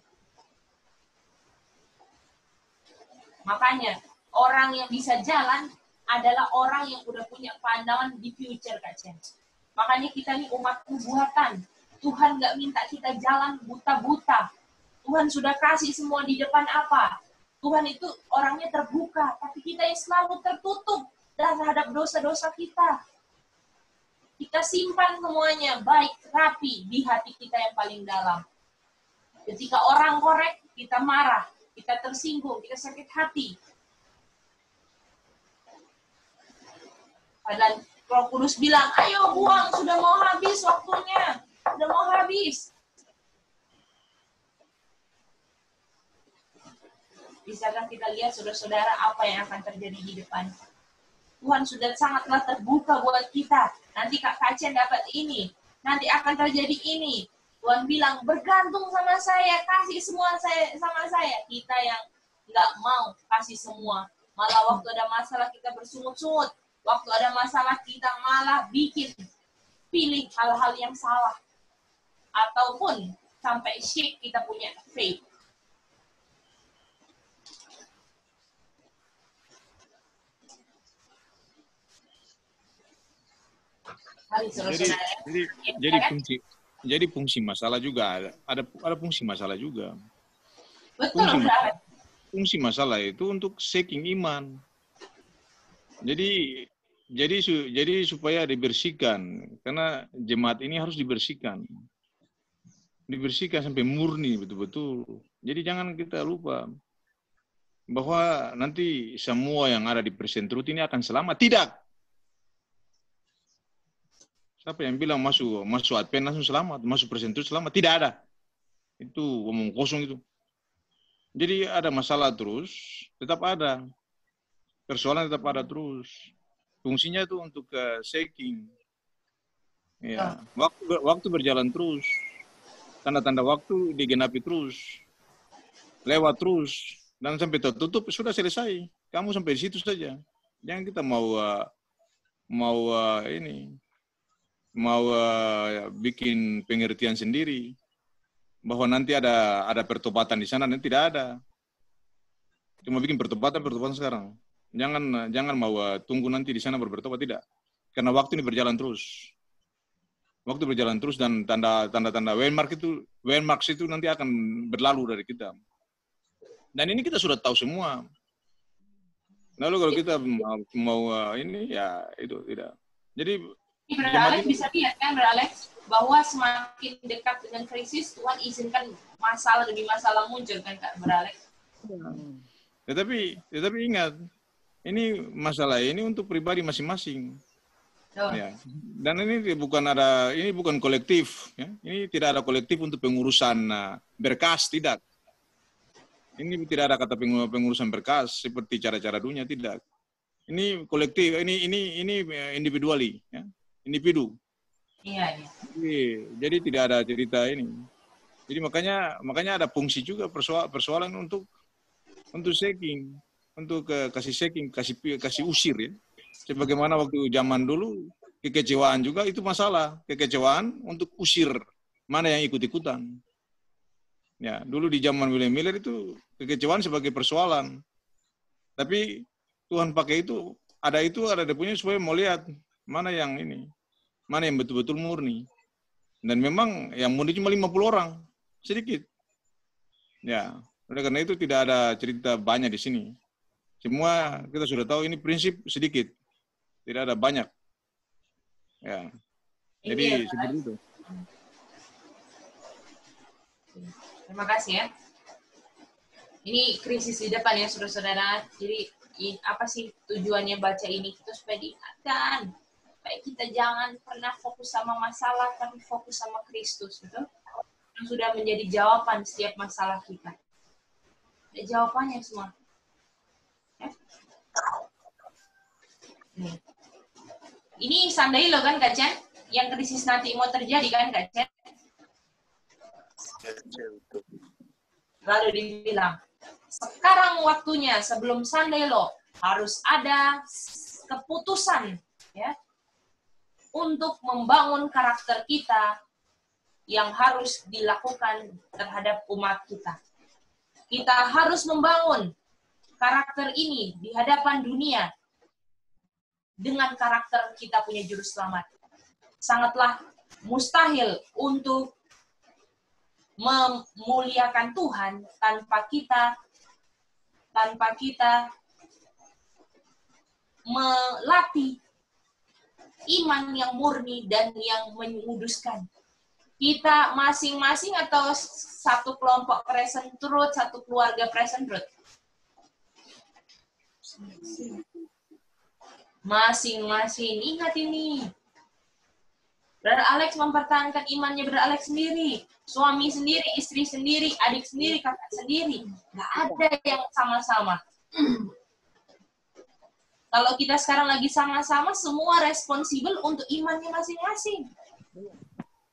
Makanya, orang yang bisa jalan adalah orang yang udah punya pandangan di future, Kak Chen. Makanya kita nih umat nubuatan. Tuhan nggak minta kita jalan buta-buta. Tuhan sudah kasih semua di depan apa? Tuhan itu orangnya terbuka, tapi kita yang selalu tertutup terhadap dosa-dosa kita. Kita simpan semuanya baik, rapi di hati kita yang paling dalam. Ketika orang korek, kita marah, kita tersinggung, kita sakit hati. Padahal Roh Kudus bilang, ayo buang, sudah mau habis waktunya, sudah mau habis. Bisakah kita lihat saudara-saudara apa yang akan terjadi di depan? Tuhan sudah sangatlah terbuka buat kita. Nanti Kak Chen dapat ini. Nanti akan terjadi ini. Tuhan bilang, bergantung sama saya. Kasih semua sama saya. Kita yang nggak mau kasih semua. Malah waktu ada masalah kita bersungut-sungut. Waktu ada masalah kita malah bikin pilih hal-hal yang salah. Ataupun sampai shake kita punya faith. Jadi fungsi masalah juga ada fungsi masalah juga. Betul, fungsi masalah itu untuk seeking iman. Jadi supaya dibersihkan, karena jemaat ini harus dibersihkan sampai murni betul-betul. Jadi jangan kita lupa bahwa nanti semua yang ada di Present Truth ini akan selamat. Tidak. Siapa yang bilang masuk Advent langsung selamat, masuk Present Truth selamat? Tidak ada. Itu omong kosong itu. Jadi ada masalah terus, tetap ada. Persoalan tetap ada terus. Fungsinya itu untuk seeking. Ya, waktu berjalan terus. Tanda-tanda waktu digenapi terus. Lewat terus. Dan sampai tertutup, sudah selesai. Kamu sampai di situ saja. Jangan kita mau bikin pengertian sendiri bahwa nanti ada pertobatan di sana, nanti tidak ada. Cuma bikin pertobatan sekarang. Jangan mau tunggu nanti di sana bertobat, tidak. Karena waktu ini berjalan terus. Waktu berjalan terus dan tanda-tanda waymarks itu nanti akan berlalu dari kita. Dan ini kita sudah tahu semua. Lalu kalau kita mau ini ya itu tidak. Jadi Brother Alex bisa lihat kan, Brother Alex, bahwa semakin dekat dengan krisis, Tuhan izinkan masalah demi masalah muncul kan, Kak Brother Alex? Tetapi ingat, ini masalah ini untuk pribadi masing-masing. Ya. Dan ini bukan kolektif. Ya. Ini tidak ada kolektif untuk pengurusan berkas, tidak. Ini tidak ada kata pengurusan berkas seperti cara-cara dunia, tidak. Ini kolektif, ini individuali, ya. Individu. Iya. Jadi tidak ada cerita ini. Jadi makanya ada fungsi juga persoalan untuk seeking, untuk kasih seeking, kasih usir ya. Sebagaimana waktu zaman dulu kekecewaan juga itu masalah, kekecewaan untuk usir mana yang ikut-ikutan. Ya, dulu di zaman William Miller itu kekecewaan sebagai persoalan. Tapi Tuhan pakai itu ada dia punya supaya mau lihat mana yang betul-betul murni. Dan memang yang murni cuma 50 orang, sedikit. Ya, oleh karena itu tidak ada cerita banyak di sini. Semua kita sudah tahu ini prinsip sedikit, tidak ada banyak. Ya, jadi seperti itu. Terima kasih ya. Ini krisis di depan ya, saudara-saudara. Jadi apa sih tujuannya baca ini? Kita supaya diingatkan. Supaya kita jangan pernah fokus sama masalah, tapi fokus sama Kristus. Betul? Yang sudah menjadi jawaban setiap masalah kita. Ada jawabannya semua. Ya? Ini sandai lo kan, Kak Chen? Yang krisis nanti mau terjadi kan, Kak Chen? Lalu dibilang, sekarang waktunya sebelum Sunday Law harus ada keputusan ya untuk membangun karakter kita yang harus dilakukan terhadap umat kita. Kita harus membangun karakter ini di hadapan dunia dengan karakter kita punya juru selamat. Sangatlah mustahil untuk memuliakan Tuhan tanpa kita melatih iman yang murni dan yang menguduskan. Kita masing-masing atau satu kelompok Present Truth, satu keluarga Present Truth? Masing-masing. Ingat ini. Brother Alex mempertahankan imannya Brother Alex sendiri. Suami sendiri, istri sendiri, adik sendiri, kakak sendiri. Nggak ada yang sama-sama. Kalau kita sekarang lagi sama-sama, semua responsibel untuk imannya masing-masing.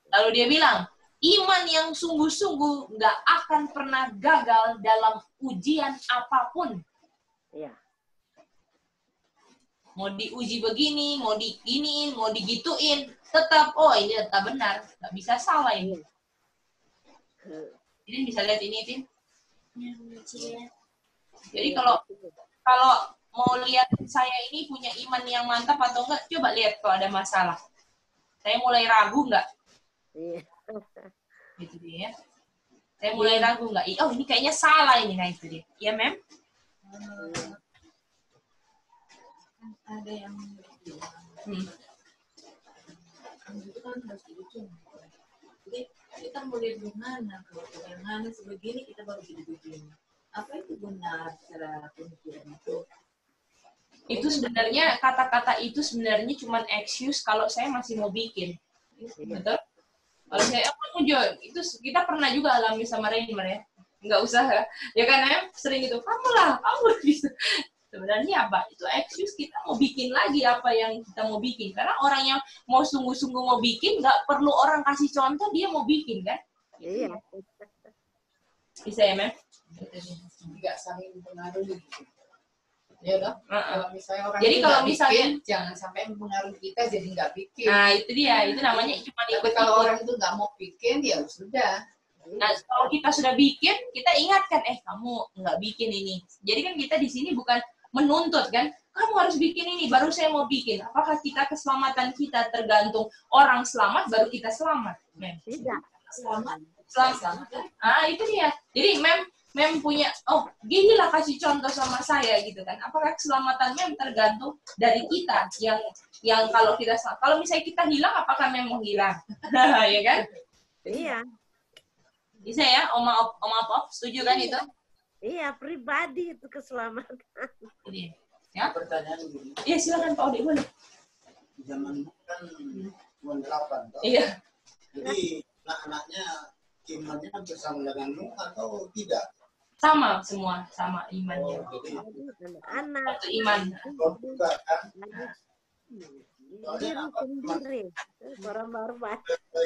Lalu dia bilang, iman yang sungguh-sungguh nggak akan pernah gagal dalam ujian apapun. Mau diuji begini, mau diginiin, mau digituin, tetap, oh ini tetap benar. Nggak bisa salah ini. Ini bisa lihat ini, Tin. Jadi kalau mau lihat saya ini punya iman yang mantap atau enggak, coba lihat kalau ada masalah. Saya mulai ragu enggak? Gitu dia. Saya mulai ragu enggak? Oh, ini kayaknya salah ini, nah itu dia. Iya, Mem? Ada yang itu kan harus diuji. Jadi kita mau lihat gimana, kalau bagaimana sebegini kita baru jadi begini. Apa itu benar secara pemikiran itu? Itu sebenarnya kata-kata itu sebenarnya cuma excuse kalau saya masih mau bikin. Betul? Kalau saya itu kita pernah juga alami sama Rainer ya. Nggak usah ya kan ya, sering itu kamu gitu. Sebenarnya apa? Itu excuse kita mau bikin lagi apa yang kita mau bikin. Karena orang yang mau sungguh-sungguh mau bikin, nggak perlu orang kasih contoh, dia mau bikin, kan? Iya. Bisa ya, Mem? Nggak saling mempengaruhi. Ya udah. Kalau misalnya orang jadi kalau misalnya bikin, jangan sampai mempengaruhi kita jadi nggak bikin. Nah, itu dia. Itu namanya cuma Tapi kalau orang itu nggak mau bikin, ya sudah. Nah, kalau kita sudah bikin, kita ingatkan, kamu nggak bikin ini. Jadi kan kita di sini bukan menuntut kan, kamu harus bikin ini, baru saya mau bikin. Apakah kita keselamatan kita tergantung orang selamat, baru kita selamat? Mem. Tidak. Selamat. Itu dia. Jadi Mem punya, ginilah kasih contoh sama saya gitu kan. Apakah keselamatan Mem tergantung dari kita yang kalau kita kalau misalnya kita hilang, apakah Mem mau hilang? Ya kan? Iya. Bisa ya, Oma Pop, setuju kan itu? Iya, pribadi itu keselamatan. Ini. Ya? Pertanyaan begini. Iya, silakan Pak Odi, boleh. Zaman kan cuma 8 toh. Iya. Jadi anak-anaknya imannya bersama dengan Nuh atau tidak? Sama semua, sama imannya. Jadi Anak. Satu iman. kalau juga kan Diri sendiri. Baru-baru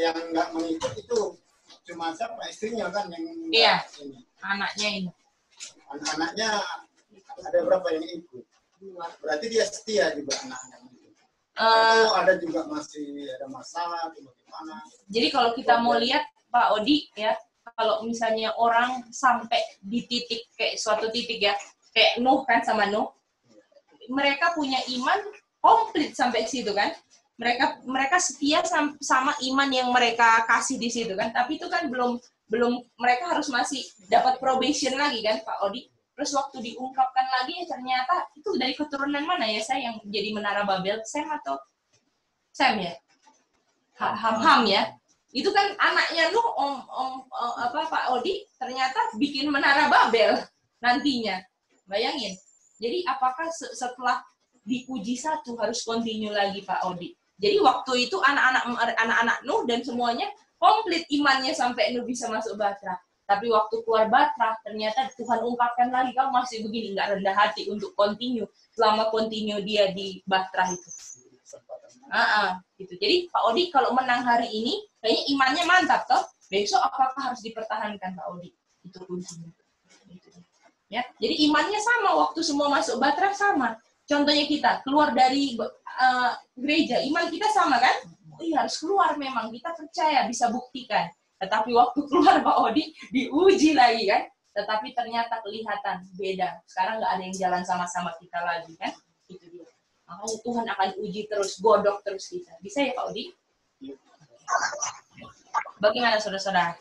yang nggak mengikut itu cuma siapa istrinya kan yang Iya. ini. Anaknya ini. Anak-anaknya ada berapa yang ikut? Berarti dia setia juga anak-anak itu. Atau ada juga masih ada masalah atau bagaimana? Jadi kalau kita mau lihat Pak Odi ya, kalau misalnya orang sampai di titik kayak suatu titik ya, kayak Nuh kan sama Nuh, mereka punya iman komplit sampai situ kan. Mereka setia sama iman yang mereka kasih di situ kan. Tapi itu kan belum mereka harus masih dapat probation lagi kan Pak Odi. Terus waktu diungkapkan lagi ternyata itu dari keturunan mana ya saya yang jadi menara Babel, Sem atau Sem ya? Ham ya. Itu kan anaknya Nuh Pak Odi ternyata bikin menara Babel nantinya. Bayangin. Jadi apakah setelah diuji satu harus continue lagi Pak Odi? Jadi waktu itu anak-anak Nuh dan semuanya komplit imannya sampai Nuh bisa masuk Batra. Tapi waktu keluar Batra, ternyata Tuhan ungkapkan lagi, kamu masih begini, nggak rendah hati untuk continue. Selama continue dia di Batra itu. Gitu. Jadi Pak Odi kalau menang hari ini, kayaknya imannya mantap toh. Besok apakah harus dipertahankan Pak Odi? Itu kuncinya. Ya, jadi imannya sama, waktu semua masuk Batra sama. Contohnya kita, keluar dari gereja, iman kita sama kan? Iya harus keluar memang, kita percaya, bisa buktikan. Tetapi waktu keluar Pak Odi, diuji lagi kan? Tetapi ternyata kelihatan beda. Sekarang nggak ada yang jalan sama-sama kita lagi kan? Itu dia. Makanya Tuhan akan uji terus, godok terus kita. Bisa ya Pak Odi? Bagaimana saudara-saudara?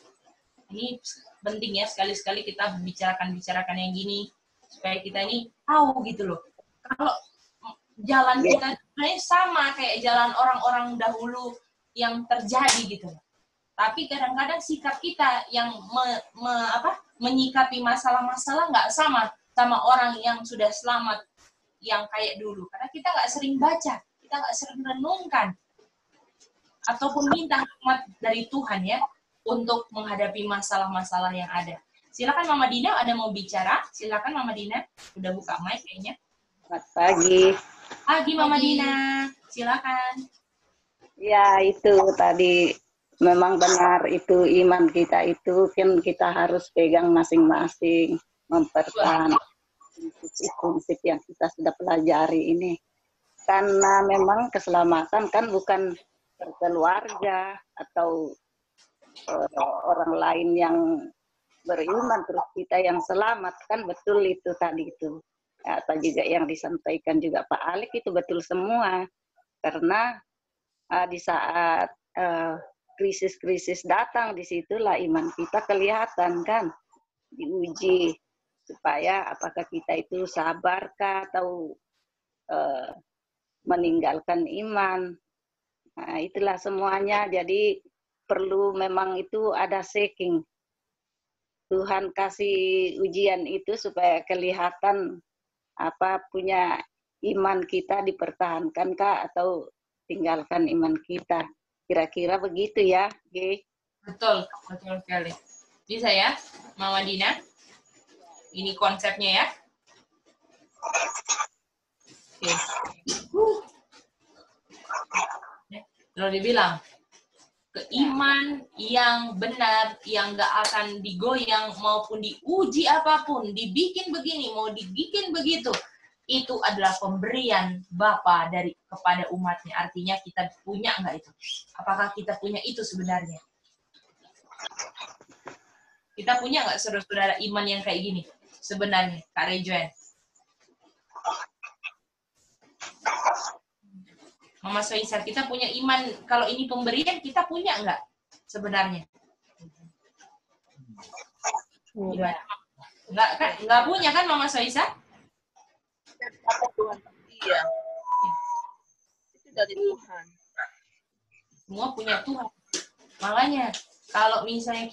Ini penting ya, sekali-sekali kita bicarakan yang gini, supaya kita ini tahu gitu loh. Kalau jalan kita sama kayak jalan orang-orang dahulu yang terjadi gitu. Tapi kadang-kadang sikap kita yang menyikapi masalah-masalah nggak sama orang yang sudah selamat yang kayak dulu. Karena kita nggak sering baca, kita nggak sering renungkan, ataupun minta hikmat dari Tuhan ya untuk menghadapi masalah-masalah yang ada. Silakan Mama Dina, ada mau bicara? Silakan Mama Dina, udah buka mic kayaknya. Selamat pagi. Pagi Mama Dina, silakan. Ya itu tadi memang benar, itu iman kita itu kan kita harus pegang masing-masing, mempertahankan prinsip yang kita sudah pelajari ini. karena memang keselamatan kan bukan keluarga atau orang lain yang beriman terus kita yang selamat, kan betul itu tadi itu. Atau juga yang disampaikan juga Pak Alik itu betul semua. Karena di saat krisis-krisis datang, disitulah iman kita kelihatan kan, diuji supaya apakah kita itu sabarkah atau meninggalkan iman. Nah, itulah semuanya. Jadi perlu memang itu ada seeking. Tuhan kasih ujian itu supaya kelihatan apa punya iman kita dipertahankan kah atau tinggalkan iman kita. Kira-kira begitu ya, G. Betul, betul sekali. Bisa ya, Mama Dina? Ini konsepnya ya. Oke. Lalu dibilang, keiman yang benar, yang gak akan digoyang maupun diuji apapun, dibikin begini, mau dibikin begitu, itu adalah pemberian Bapa kepada umatnya. Artinya kita punya nggak itu? Apakah kita punya itu sebenarnya? Kita punya nggak saudara-saudara iman yang kayak gini? Sebenarnya, Kak Rejoen. Mama Soisa, kita punya iman, kalau ini pemberian, kita punya nggak sebenarnya? Gimana? Nggak punya kan Mama Soisa? Iya. Itu dari Tuhan. Semua punya Tuhan. Makanya, kalau misalnya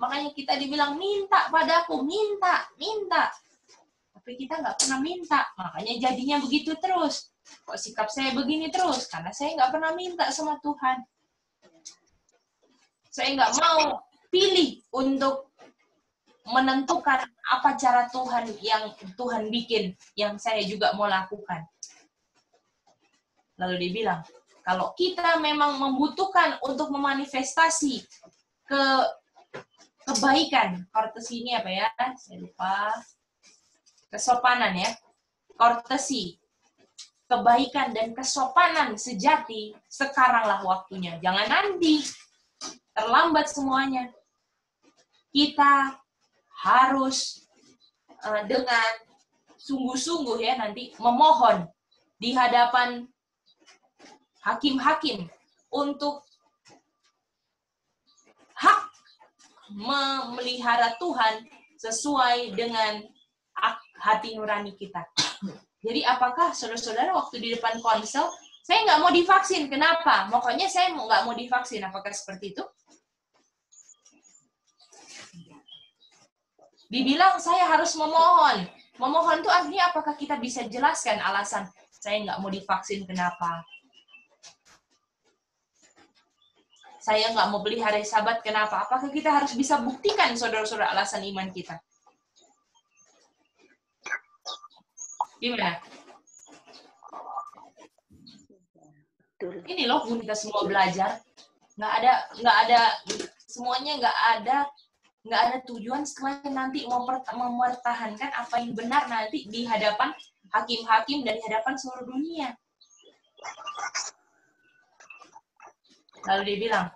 makanya kita dibilang, minta padaku, minta. Tapi kita nggak pernah minta, makanya jadinya begitu terus. Kok sikap saya begini terus? Karena saya nggak pernah minta sama Tuhan. Saya nggak mau pilih untuk menentukan apa cara Tuhan yang Tuhan bikin, yang saya juga mau lakukan. Lalu dibilang, kalau kita memang membutuhkan untuk memanifestasi kebaikan, courtesy ini apa ya? Saya lupa. Kesopanan ya. Courtesy. Kebaikan dan kesopanan sejati, sekaranglah waktunya. Jangan nanti, terlambat semuanya. Kita harus dengan sungguh-sungguh ya nanti memohon di hadapan hakim-hakim untuk hak memelihara Tuhan sesuai dengan hati nurani kita. Jadi apakah saudara-saudara waktu di depan konsel, saya nggak mau divaksin, kenapa? Pokoknya saya nggak mau divaksin, apakah seperti itu? Dibilang saya harus memohon. Memohon itu artinya apakah kita bisa jelaskan alasan saya nggak mau divaksin, kenapa? Saya nggak mau beli hari Sabat, kenapa? Apakah kita harus bisa buktikan saudara-saudara alasan iman kita? Gimana? Ini loh kita semua belajar, nggak ada semuanya nggak ada tujuan selain nanti mempertahankan apa yang benar nanti di hadapan hakim-hakim dan di hadapan seluruh dunia. Lalu dia bilang,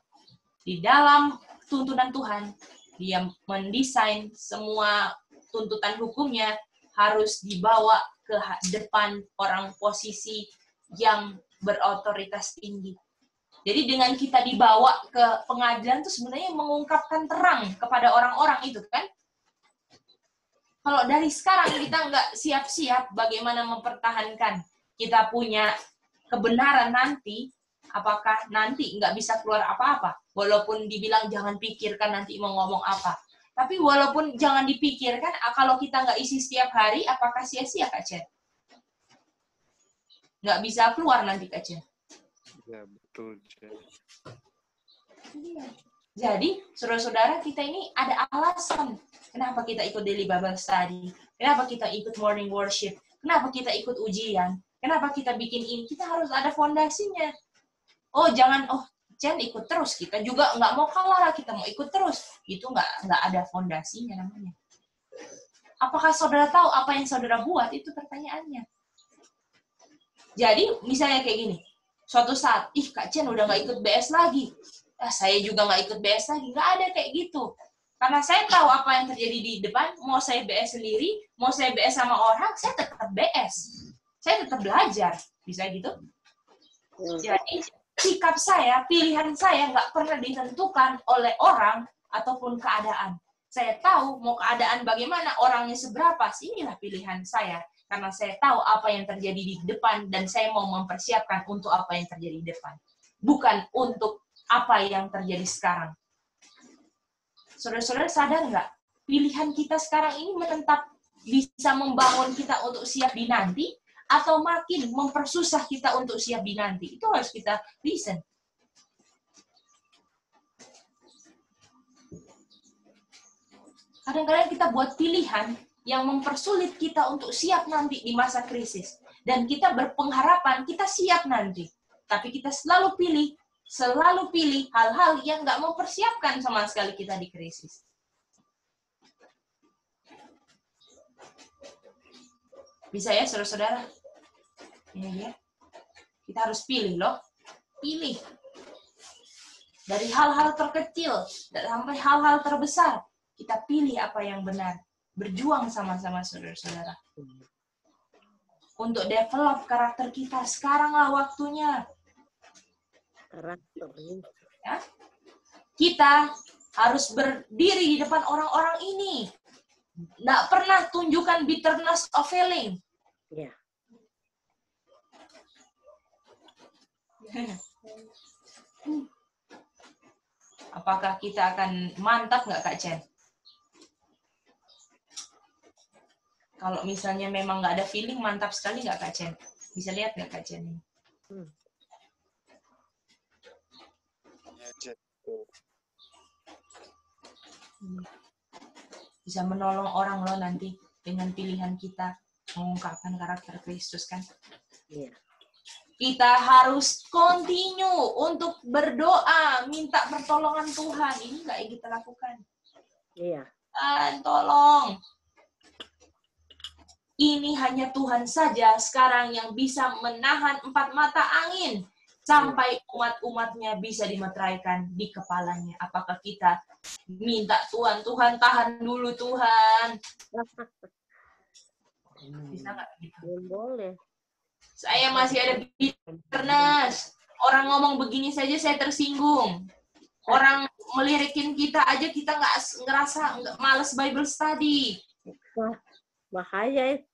di dalam tuntunan Tuhan, dia mendesain semua tuntutan hukumnya harus dibawa ke depan orang posisi yang berotoritas tinggi. Jadi dengan kita dibawa ke pengadilan itu sebenarnya mengungkapkan terang kepada orang-orang itu kan. Kalau dari sekarang kita nggak siap-siap bagaimana mempertahankan kita punya kebenaran nanti, apakah nanti nggak bisa keluar apa-apa? Walaupun dibilang jangan pikirkan nanti mau ngomong apa. Tapi walaupun jangan dipikirkan, kalau kita nggak isi setiap hari, apakah sia-sia Kak Chen? Nggak bisa keluar nanti Kak Chen. Ya, betul. Jadi, saudara-saudara kita ini ada alasan. Kenapa kita ikut daily Bible study? Kenapa kita ikut morning worship? Kenapa kita ikut ujian? Kenapa kita bikin ini? Kita harus ada fondasinya. Oh, jangan, Chen ikut terus. Kita juga nggak mau kalah, kita mau ikut terus. Itu nggak ada fondasinya namanya. Apakah saudara tahu apa yang saudara buat? Itu pertanyaannya. Jadi misalnya kayak gini, suatu saat, Kak Chen udah nggak ikut BS lagi. Saya juga nggak ikut BS lagi. Nggak ada kayak gitu. Karena saya tahu apa yang terjadi di depan, mau saya BS sendiri, mau saya BS sama orang, saya tetap BS. Saya tetap belajar. Bisa gitu? Jadi, sikap saya, pilihan saya nggak pernah ditentukan oleh orang ataupun keadaan. Saya tahu mau keadaan bagaimana, orangnya seberapa, inilah pilihan saya. Karena saya tahu apa yang terjadi di depan dan saya mau mempersiapkan untuk apa yang terjadi di depan. Bukan untuk apa yang terjadi sekarang. Saudara-saudara sadar nggak? Pilihan kita sekarang ini menetap bisa membangun kita untuk siap di nanti atau makin mempersusah kita untuk siap di nanti. Itu harus kita listen. Kadang-kadang kita buat pilihan yang mempersulit kita untuk siap nanti di masa krisis. Dan kita berpengharapan kita siap nanti. Tapi kita selalu pilih hal-hal yang nggak mempersiapkan sama sekali kita di krisis. Bisa ya, saudara-saudara? Ini dia. Kita harus pilih loh. Pilih. Dari hal-hal terkecil sampai hal-hal terbesar. Kita pilih apa yang benar. Berjuang sama-sama saudara-saudara. Untuk develop karakter kita. Sekaranglah waktunya. Ya? Kita harus berdiri di depan orang-orang ini. Nggak pernah tunjukkan bitterness of feeling. Ya. Apakah kita akan mantap nggak Kak Chen? Kalau misalnya memang nggak ada feeling, mantap sekali nggak Kak Chen? Bisa lihat nggak Kak Chen? Bisa menolong orang loh nanti dengan pilihan kita mengungkapkan karakter Kristus kan? Iya. Kita harus continue untuk berdoa, minta pertolongan Tuhan. Ini nggak yang kita lakukan. Iya. Tolong. Ini hanya Tuhan saja sekarang yang bisa menahan 4 mata angin sampai umat-umatnya bisa dimeteraikan di kepalanya. Apakah kita minta Tuhan tahan dulu Tuhan? Bisa nggak? Boleh. Saya masih ada bitterness. Orang ngomong begini saja saya tersinggung. Orang melirikin kita aja kita nggak ngerasa males Bible study. Wah, bahaya itu.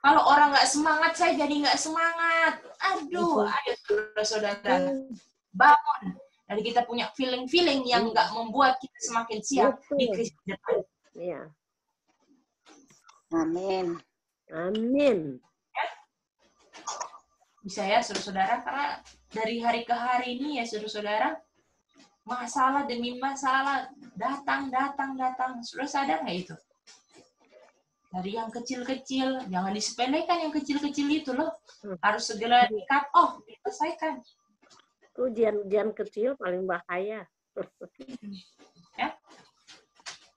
Kalau orang nggak semangat, saya jadi nggak semangat. Aduh, ayo saudara-saudara. Bangun. Jadi kita punya feeling-feeling yang nggak membuat kita semakin siap di krisis depan. Iya. Amin. Amin. Bisa ya, saudara-saudara. Karena dari hari ke hari ini ya, saudara-saudara, masalah demi masalah datang. Saudara sadar nggak itu? Dari yang kecil-kecil, jangan disepelekan yang kecil-kecil itu loh. Harus segera di-cut off, diselesaikan. Itu ujian kecil paling bahaya. Ya.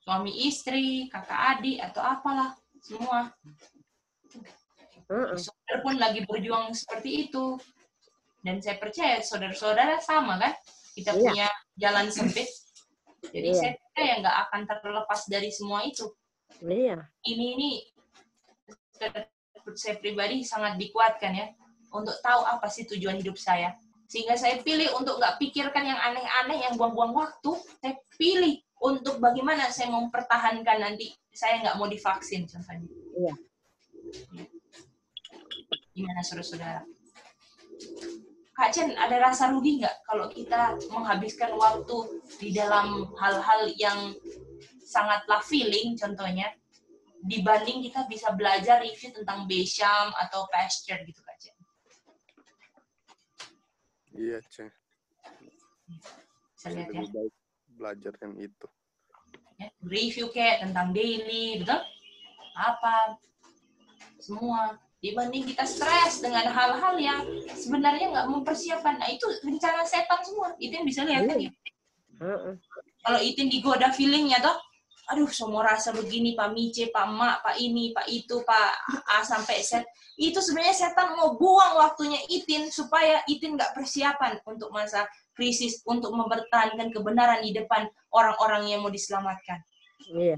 Suami istri, kakak adik, atau apalah, semua. Saudara pun lagi berjuang seperti itu. Dan saya percaya saudara-saudara sama kan? Kita punya jalan sempit. Jadi saya percaya nggak akan terlepas dari semua itu. Iya. Ini saya pribadi sangat dikuatkan ya untuk tahu apa sih tujuan hidup saya, sehingga saya pilih untuk nggak pikirkan yang aneh-aneh yang buang-buang waktu. Saya pilih untuk bagaimana saya mempertahankan nanti saya nggak mau divaksin contohnya. Iya. Gimana saudara-saudara? Kak Chen, ada rasa rugi nggak kalau kita menghabiskan waktu di dalam hal-hal yang sangatlah feeling contohnya, dibanding kita bisa belajar review tentang Besham atau Pasture gitu Kak Chen? Iya, Ceng. Bisa lihat ya. Lebih baik belajar yang itu. Ya, review kayak tentang daily, betul? Apa? Semua. Dibanding kita stres dengan hal-hal yang sebenarnya nggak mempersiapkan. Nah, itu rencana setan semua. Itu yang bisa lihat kan ya? Kalau itu digoda feelingnya toh, aduh semua rasa begini, Pak Mice, Pak Mak, Pak ini, Pak itu, Pak A sampai Z. Itu sebenarnya setan mau buang waktunya Itin supaya Itin nggak persiapan untuk masa krisis, untuk mempertahankan kebenaran di depan orang-orang yang mau diselamatkan. Iya.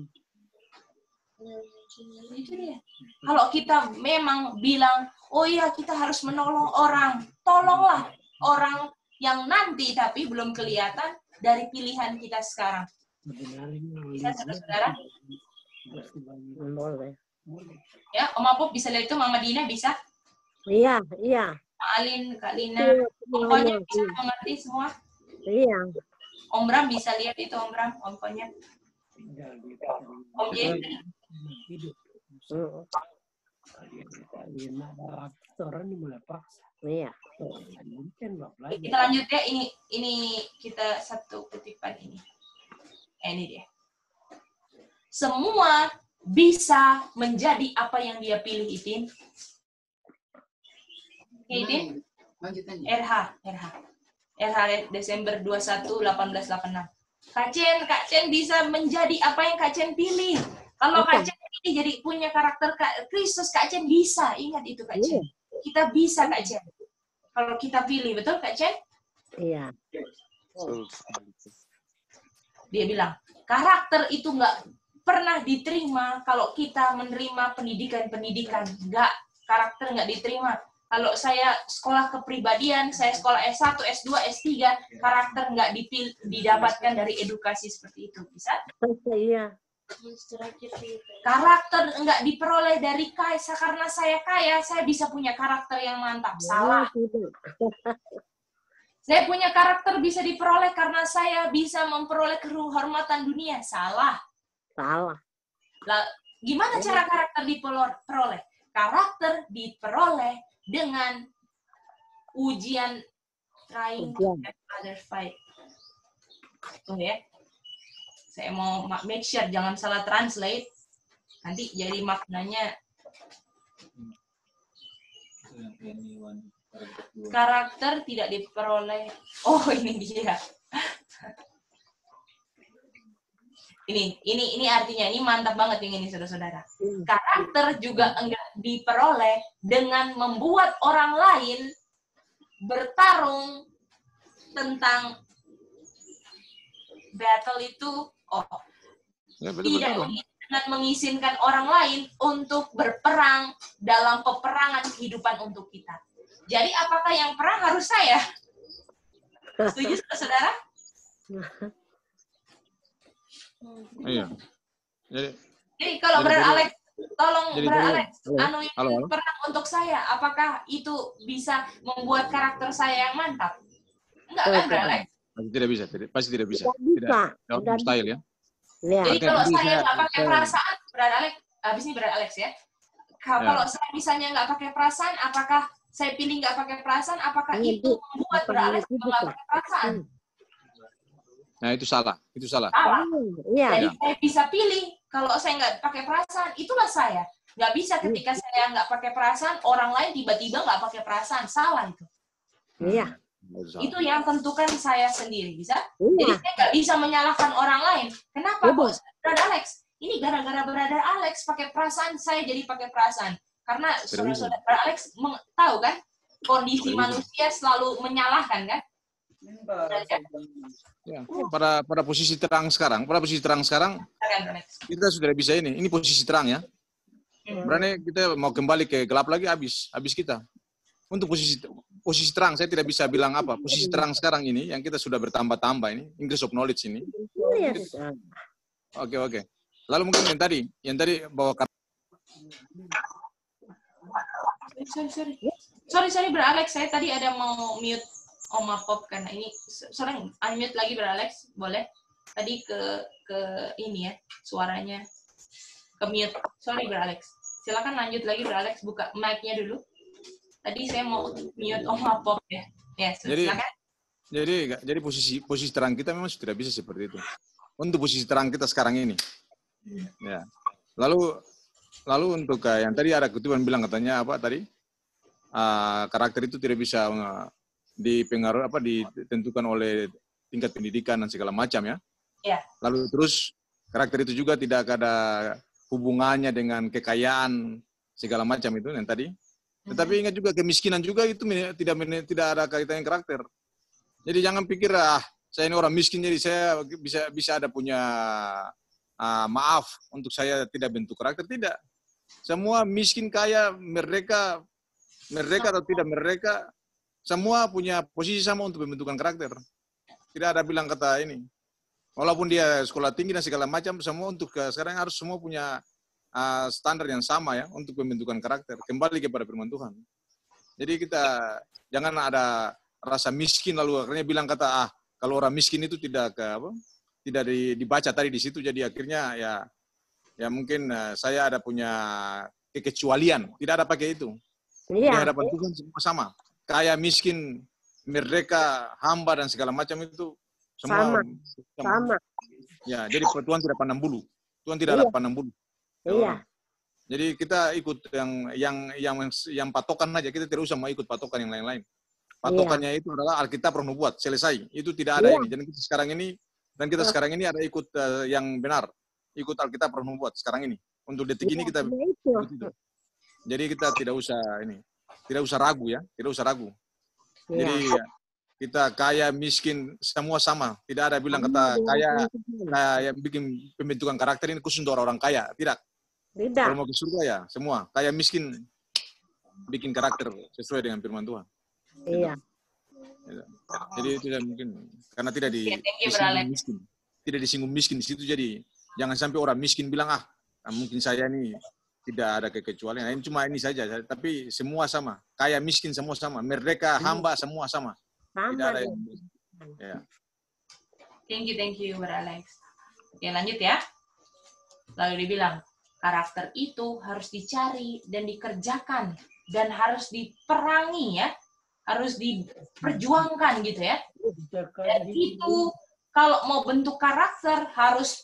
Itu dia. Kalau kita memang bilang, oh iya kita harus menolong orang, tolonglah orang yang nanti tapi belum kelihatan dari pilihan kita sekarang. Bisa, saudara-saudara? Boleh. Ya, Om Apop bisa lihat itu, Mama Dina bisa, Iya, iya. Kak Alin, Kak Lina, Iya, pokoknya bisa iya. mengerti semua. Iya. Om Bram bisa lihat itu, Om Bram, Om Konyet. Om J. Iya. Kita lanjut ya, ini kita satu kutipan ini. Ini dia. Semua bisa menjadi apa yang dia pilih, Itin. Itin? RH Desember 21 1886. Kak Chen bisa menjadi apa yang Kak Chen pilih. Kalau Kak Chen ini jadi punya karakter Kristus, Kak Chen bisa. Ingat itu, Kak Chen. Kita bisa, Kak Chen. Kalau kita pilih, betul Kak Chen? Iya. Dia bilang, karakter itu nggak pernah diterima kalau kita menerima pendidikan. Karakter nggak diterima. Kalau saya sekolah kepribadian, saya sekolah S1, S2, S3, karakter nggak didapatkan dari edukasi seperti itu. Bisa? Iya. Karakter nggak diperoleh dari karena saya kaya, saya bisa punya karakter yang mantap. Salah. Saya punya karakter bisa diperoleh karena saya bisa memperoleh kehormatan dunia. Salah. Salah. Lah, gimana cara karakter diperoleh? Karakter diperoleh dengan ujian trying and other fight. Tuh ya. Saya mau make sure jangan salah translate. Nanti jadi maknanya karakter tidak diperoleh. Oh, ini dia. Ini artinya, ini mantap banget ini saudara-saudara. Karakter juga enggak diperoleh dengan membuat orang lain bertarung tentang battle itu, tidak dengan mengizinkan orang lain untuk berperang dalam peperangan kehidupan untuk kita. Jadi apakah yang perang harus saya? Setuju saudara? Iya. Jadi kalau Brother Alex, tolong Brother Alex, halo. perang untuk saya, apakah itu bisa membuat karakter saya yang mantap? Enggak kan, Brother Alex? Tidak bisa, pasti tidak bisa. Tidak. Dalam style ya. Jadi kalau saya nggak pakai perasaan, Brother Alex, habis ini Brother Alex ya. Kalau saya misalnya nggak pakai perasaan, apakah saya pilih nggak pakai perasaan, apakah itu membuat Brother Alex nggak pakai perasaan? Nah, itu salah. Salah. Jadi saya bisa pilih kalau saya nggak pakai perasaan, itulah saya. Nggak bisa ketika saya nggak pakai perasaan, orang lain tiba-tiba nggak pakai perasaan. Salah itu. Iya. Itu yang tentukan saya sendiri, bisa? Jadi saya nggak bisa menyalahkan orang lain. Kenapa kok Brother Alex? Ini gara-gara Brother Alex pakai perasaan, saya jadi pakai perasaan. Karena saudara-saudara Brother Alex tahu kan, kondisi manusia selalu menyalahkan kan? Ya, pada posisi terang sekarang, kita sudah bisa ini. Ini posisi terang ya. Berarti kita mau kembali ke gelap lagi, habis kita. Untuk posisi terang, saya tidak bisa bilang apa. Posisi terang sekarang ini, yang kita sudah bertambah-tambah ini, Increase of Knowledge ini. Oke. Lalu mungkin yang tadi bawa Sorry, Brother Alex, saya tadi ada mau mute Om Apop karena ini unmute lagi Brother Alex, boleh? Tadi ke ini ya, suaranya ke mute. Sorry Brother Alex. Silakan lanjut lagi Brother Alex, buka mic-nya dulu. Tadi saya mau mute Om Apop ya. Ya, silakan. Jadi posisi terang kita memang tidak bisa seperti itu. Untuk posisi terang kita sekarang ini. Ya. Lalu untuk yang tadi ada kutipan bilang katanya apa tadi? Karakter itu tidak bisa dipengaruhi ditentukan oleh tingkat pendidikan dan segala macam ya. Ya. Lalu terus Karakter itu juga tidak ada hubungannya dengan kekayaan segala macam itu yang tadi. Tetapi ingat juga kemiskinan juga itu tidak ada kaitannya karakter. Jadi jangan pikir saya ini orang miskin jadi saya bisa ada punya maaf untuk saya tidak bentuk karakter. Tidak. Semua miskin kaya mereka atau tidak mereka semua punya posisi sama untuk pembentukan karakter. Tidak ada bilang kata ini. Walaupun dia sekolah tinggi dan segala macam, semua untuk sekarang harus semua punya standar yang sama ya untuk pembentukan karakter. Kembali kepada firman Tuhan. Jadi kita jangan ada rasa miskin lalu akhirnya bilang kata kalau orang miskin itu tidak dibaca tadi di situ. Jadi akhirnya ya mungkin saya ada punya kekecualian. Tidak ada pakai itu. Di hadapan Tuhan semua sama. Kaya, miskin, merdeka, hamba dan segala macam itu semua sama. Ya, jadi Tuhan tidak pandang bulu. Tuhan tidak ada pandang bulu. Iya. Jadi kita ikut yang patokan aja. Kita tidak usah mau ikut patokan yang lain-lain. Patokannya itu adalah Alkitab Roh Nubuat. Selesai. Itu tidak ada ini. Jadi kita sekarang ini ada ikut yang benar. Ikut Alkitab Roh Nubuat sekarang ini. Untuk detik ini kita ikut itu. Jadi kita tidak usah ragu ya. Tidak usah ragu. Jadi kita kaya, miskin, semua sama. Tidak ada bilang kata kaya yang bikin pembentukan karakter ini khusus untuk orang kaya. Tidak. Kalau mau ke surga ya semua. Kaya, miskin, bikin karakter sesuai dengan firman Tuhan. Iya. Jadi tidak mungkin. Karena tidak disinggung miskin. Tidak disinggung miskin di situ. Jadi jangan sampai orang miskin bilang, mungkin saya ini tidak ada kekecualian. Ini cuma ini saja. Tapi semua sama. Kaya, miskin, semua sama. Merdeka, hamba, semua sama. Tidak ada yang ya. Thank you, Brother Alex. Oke, lanjut ya. Lalu dibilang, karakter itu harus dicari dan dikerjakan dan harus diperangi ya. Harus diperjuangkan gitu ya. Dan itu kalau mau bentuk karakter harus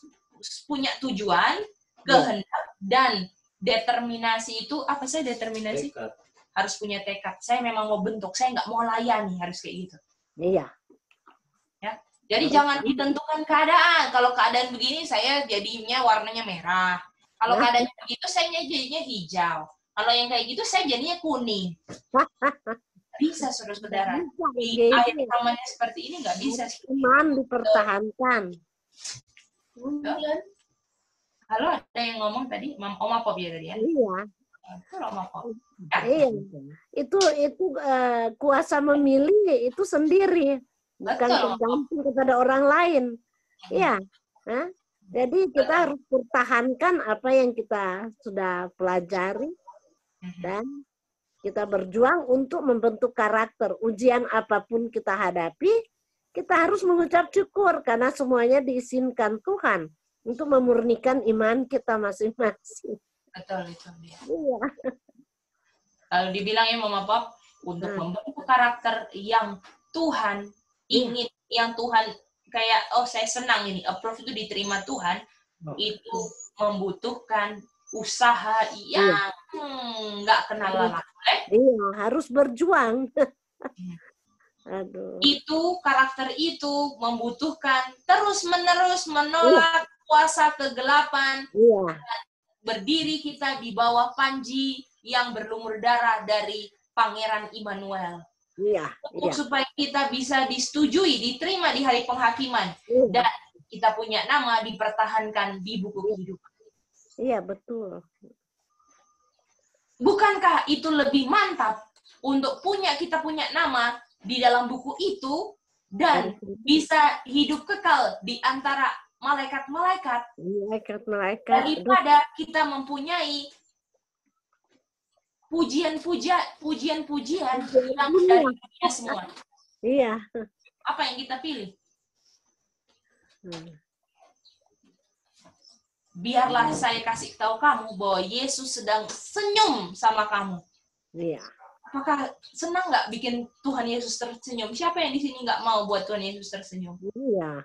punya tujuan, kehendak, dan determinasi itu, apa sih determinasi? Tekad. Harus punya tekad. Saya memang mau bentuk, saya nggak mau layani, harus kayak gitu. Iya. Ya. Jadi jangan ditentukan keadaan. Kalau keadaan begini, saya jadinya warnanya merah. Kalau keadaannya begitu, saya jadinya hijau. Kalau yang kayak gitu, saya jadinya kuning. Bisa, saudara-saudara. Di air namanya seperti ini nggak bisa. Iman dipertahankan. Halo, ada yang ngomong tadi? Om Apop ya tadi ya? Iya. Halo, Om Apop. Iya. Itu kuasa memilih itu sendiri. Bukan tergantung kepada orang lain. Iya. Jadi kita harus pertahankan apa yang kita sudah pelajari dan kita berjuang untuk membentuk karakter. Ujian apapun kita hadapi, kita harus mengucap syukur karena semuanya diizinkan Tuhan untuk memurnikan iman kita masing-masing. Betul, itu dia. Iya. Kalau dibilang ya Mama Pop, untuk membentuk karakter yang Tuhan ingin, yang Tuhan kayak, saya senang ini, approve itu diterima Tuhan, itu membutuhkan usaha yang nggak kenal lelah. Iya, harus berjuang. Aduh. Itu, karakter itu membutuhkan terus-menerus menolak kuasa kegelapan. Iya. Berdiri kita di bawah panji yang berlumur darah dari Pangeran Immanuel. Iya. Supaya kita bisa disetujui, diterima di hari penghakiman. Dan kita punya nama dipertahankan di buku kehidupan. Iya, betul. Bukankah itu lebih mantap untuk kita punya nama di dalam buku itu dan bisa hidup kekal di antara malaikat-malaikat daripada kita mempunyai pujian-pujian yang dari dunia semua. Iya. Apa yang kita pilih? Biarlah saya kasih tahu kamu bahwa Yesus sedang senyum sama kamu. Iya. Apakah senang nggak bikin Tuhan Yesus tersenyum? Siapa yang di sini nggak mau buat Tuhan Yesus tersenyum? Iya.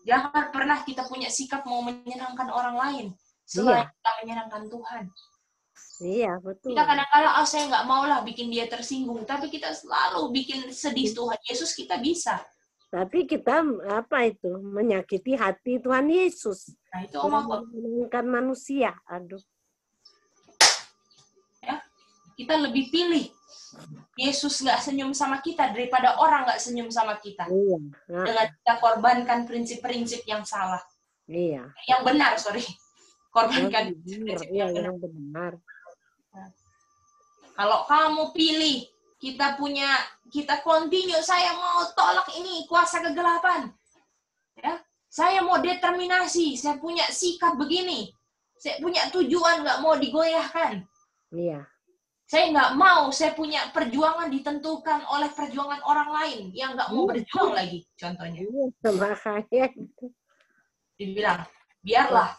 Jangan pernah kita punya sikap mau menyenangkan orang lain selain kita menyenangkan Tuhan. Iya, betul. Kita kadang-kadang, saya nggak mau lah bikin dia tersinggung, tapi kita selalu bikin sedih Tuhan Yesus, kita bisa. tapi kita menyakiti hati Tuhan Yesus. Nah, itu Om apa? Menyenangkan manusia. Aduh. Ya, kita lebih pilih Yesus nggak senyum sama kita daripada orang nggak senyum sama kita. Iya. Dengan kita korbankan prinsip-prinsip yang salah. Iya. Yang benar, sorry. Korbankan Yang yang benar. yang benar. Kalau kamu pilih, kita continue, saya mau tolak ini, kuasa kegelapan. Ya, saya mau determinasi, saya punya sikap begini. Saya punya tujuan, nggak mau digoyahkan. Iya. Saya nggak mau, saya punya perjuangan ditentukan oleh perjuangan orang lain yang nggak mau berjuang lagi, contohnya. Makanya Dibilang, biarlah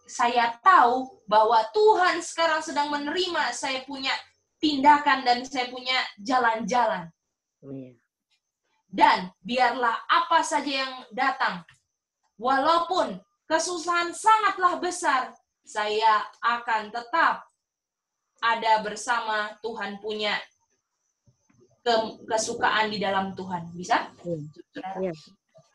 saya tahu bahwa Tuhan sekarang sedang menerima saya punya tindakan dan saya punya jalan-jalan. iya. Dan biarlah apa saja yang datang, walaupun kesusahan sangatlah besar, saya akan tetap ada bersama Tuhan, punya kesukaan di dalam Tuhan. Bisa? Iya.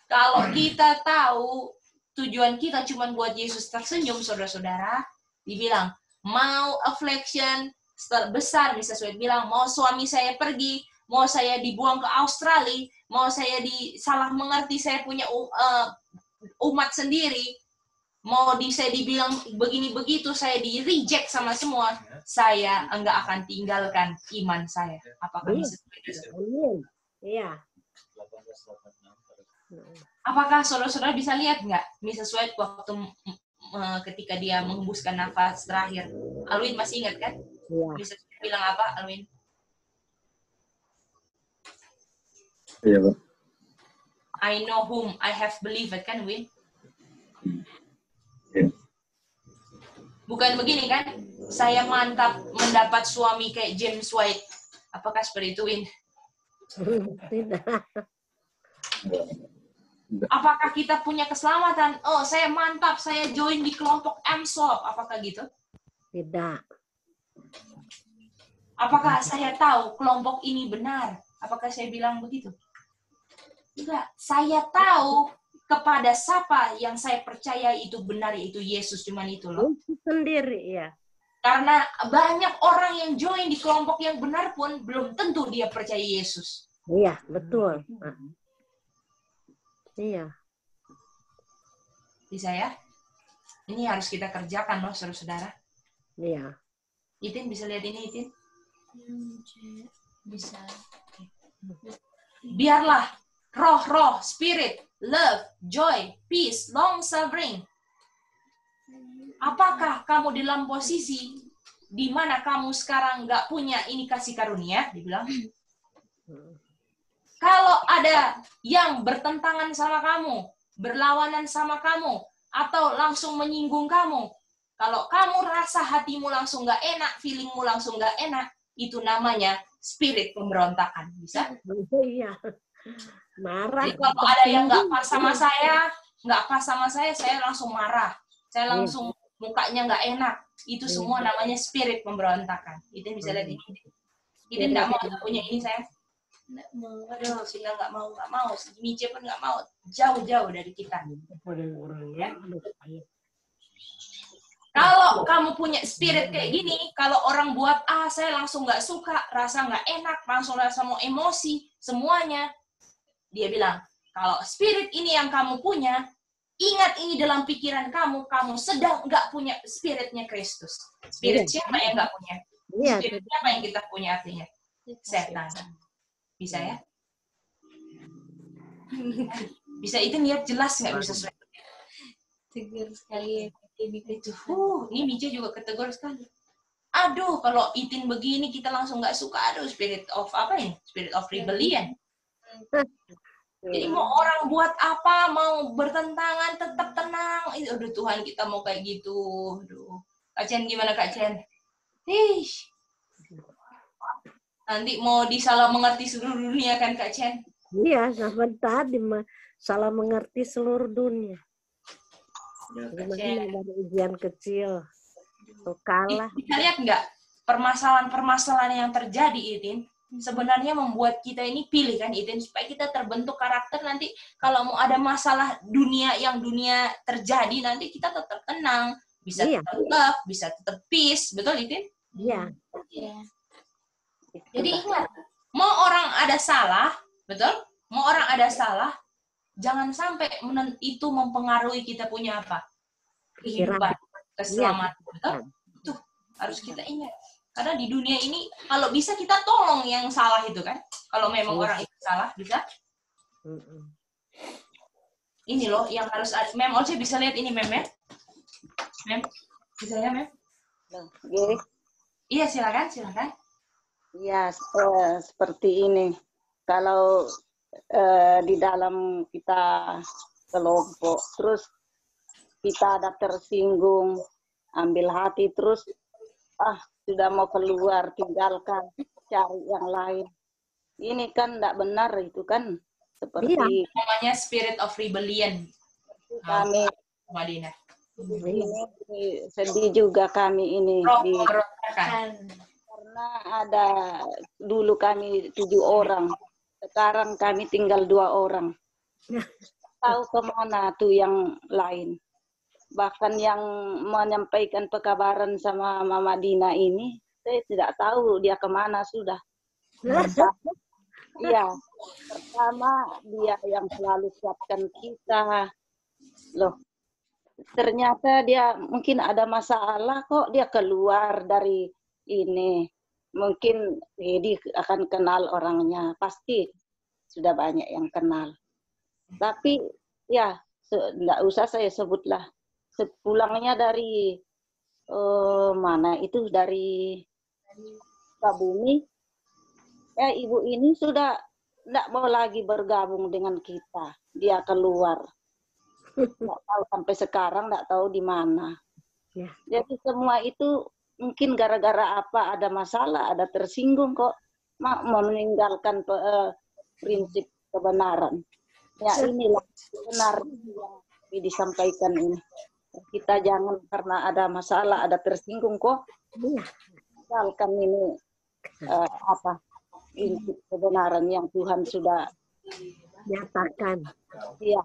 Kalau kita tahu tujuan kita cuma buat Yesus tersenyum, saudara-saudara, dibilang, mau affliction besar, bisa saya bilang, mau suami saya pergi, mau saya dibuang ke Australia, mau saya salah mengerti, saya punya umat sendiri, mau saya dibilang begini begitu, saya di reject sama semua, saya enggak akan tinggalkan iman saya. Apakah bisa? Iya. Apakah saudara-saudara bisa lihat nggak? Mrs. White waktu ketika dia menghembuskan nafas terakhir, Alwin masih ingat kan? Iya. Bisa bilang apa, Alwin? Iya, Pak. I know whom I have believed, kan, Win? Iya. Bukan begini kan? Saya mantap mendapat suami kayak James White. Apakah seperti itu, Win? Tidak. Apakah kita punya keselamatan? Oh, saya mantap, saya join di kelompok MSOP. Apakah gitu? Tidak. Apakah saya tahu kelompok ini benar? Apakah saya bilang begitu? Tidak. Saya tahu kepada siapa yang saya percaya itu benar, yaitu Yesus, cuman itu loh. Itu sendiri, ya. Karena banyak orang yang join di kelompok yang benar pun belum tentu dia percaya Yesus. Iya, betul. Iya. Bisa ya? Ini harus kita kerjakan loh, saudara-saudara. Iya. Itin bisa lihat ini, Itin? Bisa. Biarlah roh-roh, spirit, love, joy, peace, long suffering. Apakah kamu dalam posisi di mana kamu sekarang nggak punya ini kasih karunia? Dibilang. Kalau ada yang bertentangan sama kamu, berlawanan sama kamu, atau langsung menyinggung kamu, kalau kamu rasa hatimu langsung nggak enak, feelingmu langsung nggak enak, itu namanya spirit pemberontakan. Bisa? Iya. Marah. Jadi kalau ada yang nggak pas sama saya, saya langsung marah. Saya langsung mukanya nggak enak. Itu semua namanya spirit pemberontakan. Itu bisa lihat ini. Ini nggak mau punya ini saya. Nggak mau. Aduh, sudah nggak mau. Mice pun nggak mau. Jauh-jauh dari kita. Ya? Kalau kamu punya spirit kayak gini, kalau orang buat saya langsung nggak suka, rasa nggak enak, langsung rasa mau emosi, semuanya. Dia bilang, kalau spirit ini yang kamu punya, ingat ini dalam pikiran kamu sedang nggak punya spiritnya Kristus. Spirit siapa yang nggak punya? Spirit siapa yang kita punya artinya? Setan. Bisa ya? Bisa itu lihat jelas nggak bisa suara? Tegur sekali ini itu. Ini Mica juga ketegur sekali. Aduh, kalau Itin begini kita langsung nggak suka. Aduh, spirit of apa ini? Spirit of rebellion. Jadi mau orang buat apa, mau bertentangan, tetap tenang. Aduh Tuhan, kita mau kayak gitu. Aduh. Kak Chen, gimana Kak Chen? Nanti mau disalah mengerti seluruh dunia kan Kak Chen? Iya, sampai tadi salah mengerti seluruh dunia. Gimana dari ujian kecil, kalah. Bisa lihat nggak permasalahan-permasalahan yang terjadi, Itin? sebenarnya membuat kita ini pilih kan itu supaya kita terbentuk karakter nanti kalau mau ada masalah dunia terjadi nanti kita tetap tenang, bisa tetap love, bisa tetap peace, betul Itin? Iya. Jadi ingat, mau orang ada salah, betul? Mau orang ada salah, jangan sampai itu mempengaruhi kita punya apa? Kehidupan, keselamatan, betul? Itu harus kita ingat. Karena di dunia ini, kalau bisa kita tolong yang salah itu kan. Kalau memang orang itu salah, bisa. Ini loh, yang harus, Mem, Olce bisa lihat ini, Mem, ya? Mem, bisa ya, Mem? Iya, silakan. Ya, seperti ini. Kalau di dalam kita kelompok, terus kita ada tersinggung, ambil hati, terus sudah mau keluar, tinggalkan, cari yang lain. Ini kan tidak benar itu kan. Seperti namanya spirit of rebellion. Kami, Madinah. Ini sedih juga kami ini. Karena ada dulu kami 7 orang, sekarang kami tinggal 2 orang. Tahu kemana tuh yang lain. Bahkan yang menyampaikan pekabaran sama Mama Dina ini, saya tidak tahu dia kemana sudah. Iya, pertama dia yang selalu siapkan kita. Loh, ternyata dia mungkin ada masalah kok dia keluar dari ini. Mungkin Hedi akan kenal orangnya, pasti sudah banyak yang kenal. Tapi ya, tidak usah saya sebutlah. Sepulangnya dari mana itu, dari Sukabumi, ibu ini sudah tidak mau lagi bergabung dengan kita. Dia keluar. Tidak tahu sampai sekarang, tidak tahu di mana. Jadi semua itu mungkin gara-gara apa, ada masalah, ada tersinggung kok meninggalkan prinsip kebenaran. Ya inilah benar yang disampaikan ini. Kita jangan karena ada masalah, ada tersinggung kok tinggalkan ini prinsip kebenaran yang Tuhan sudah nyatakan. Iya,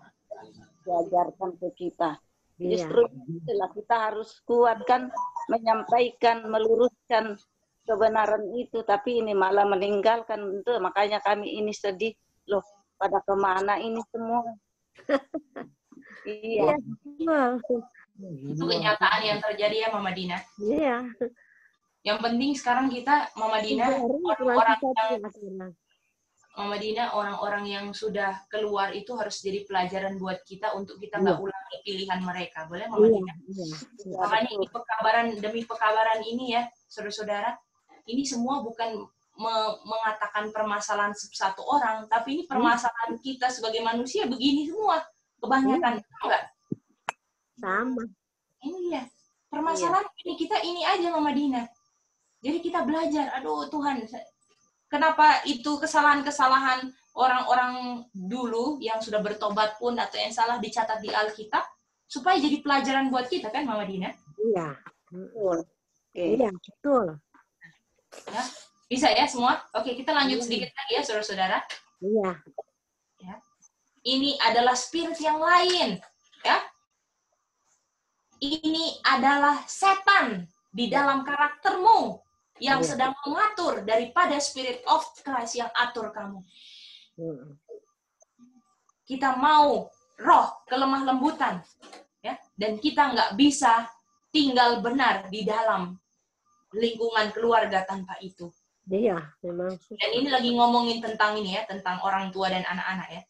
diajarkan ke kita. Justru itulah kita harus kuatkan, menyampaikan, meluruskan kebenaran itu. Tapi ini malah meninggalkan itu. Makanya kami ini sedih loh. Pada kemana ini semua? Iya. Itu kenyataan yang terjadi ya Mama Dina. Iya. Yang penting sekarang kita Mama Dina orang-orang yang sudah keluar itu harus jadi pelajaran buat kita untuk kita nggak ulangi pilihan mereka. Boleh Mama Dina? Makanya ini demi pekabaran ini ya, saudara-saudara, ini semua bukan mengatakan permasalahan satu orang, tapi ini permasalahan kita sebagai manusia begini semua. Kebanyakan, enggak? Sama. Ini ya, permasalahan kita ini aja Mama Dina. Jadi kita belajar, aduh Tuhan, kenapa itu kesalahan-kesalahan orang-orang dulu yang sudah bertobat pun atau yang salah dicatat di Alkitab, supaya jadi pelajaran buat kita kan Mama Dina? Iya, betul. Iya, betul. Ya, bisa ya semua? Oke, kita lanjut sedikit lagi ya saudara-saudara. Iya. Ya. Ini adalah spirit yang lain, ya. Ini adalah setan di dalam karaktermu yang sedang mengatur daripada spirit of Christ yang atur kamu. Kita mau roh kelemah lembutan, ya, dan kita nggak bisa tinggal benar di dalam lingkungan keluarga tanpa itu. Iya, memang. Dan ini lagi ngomongin tentang ini ya, tentang orang tua dan anak-anak ya.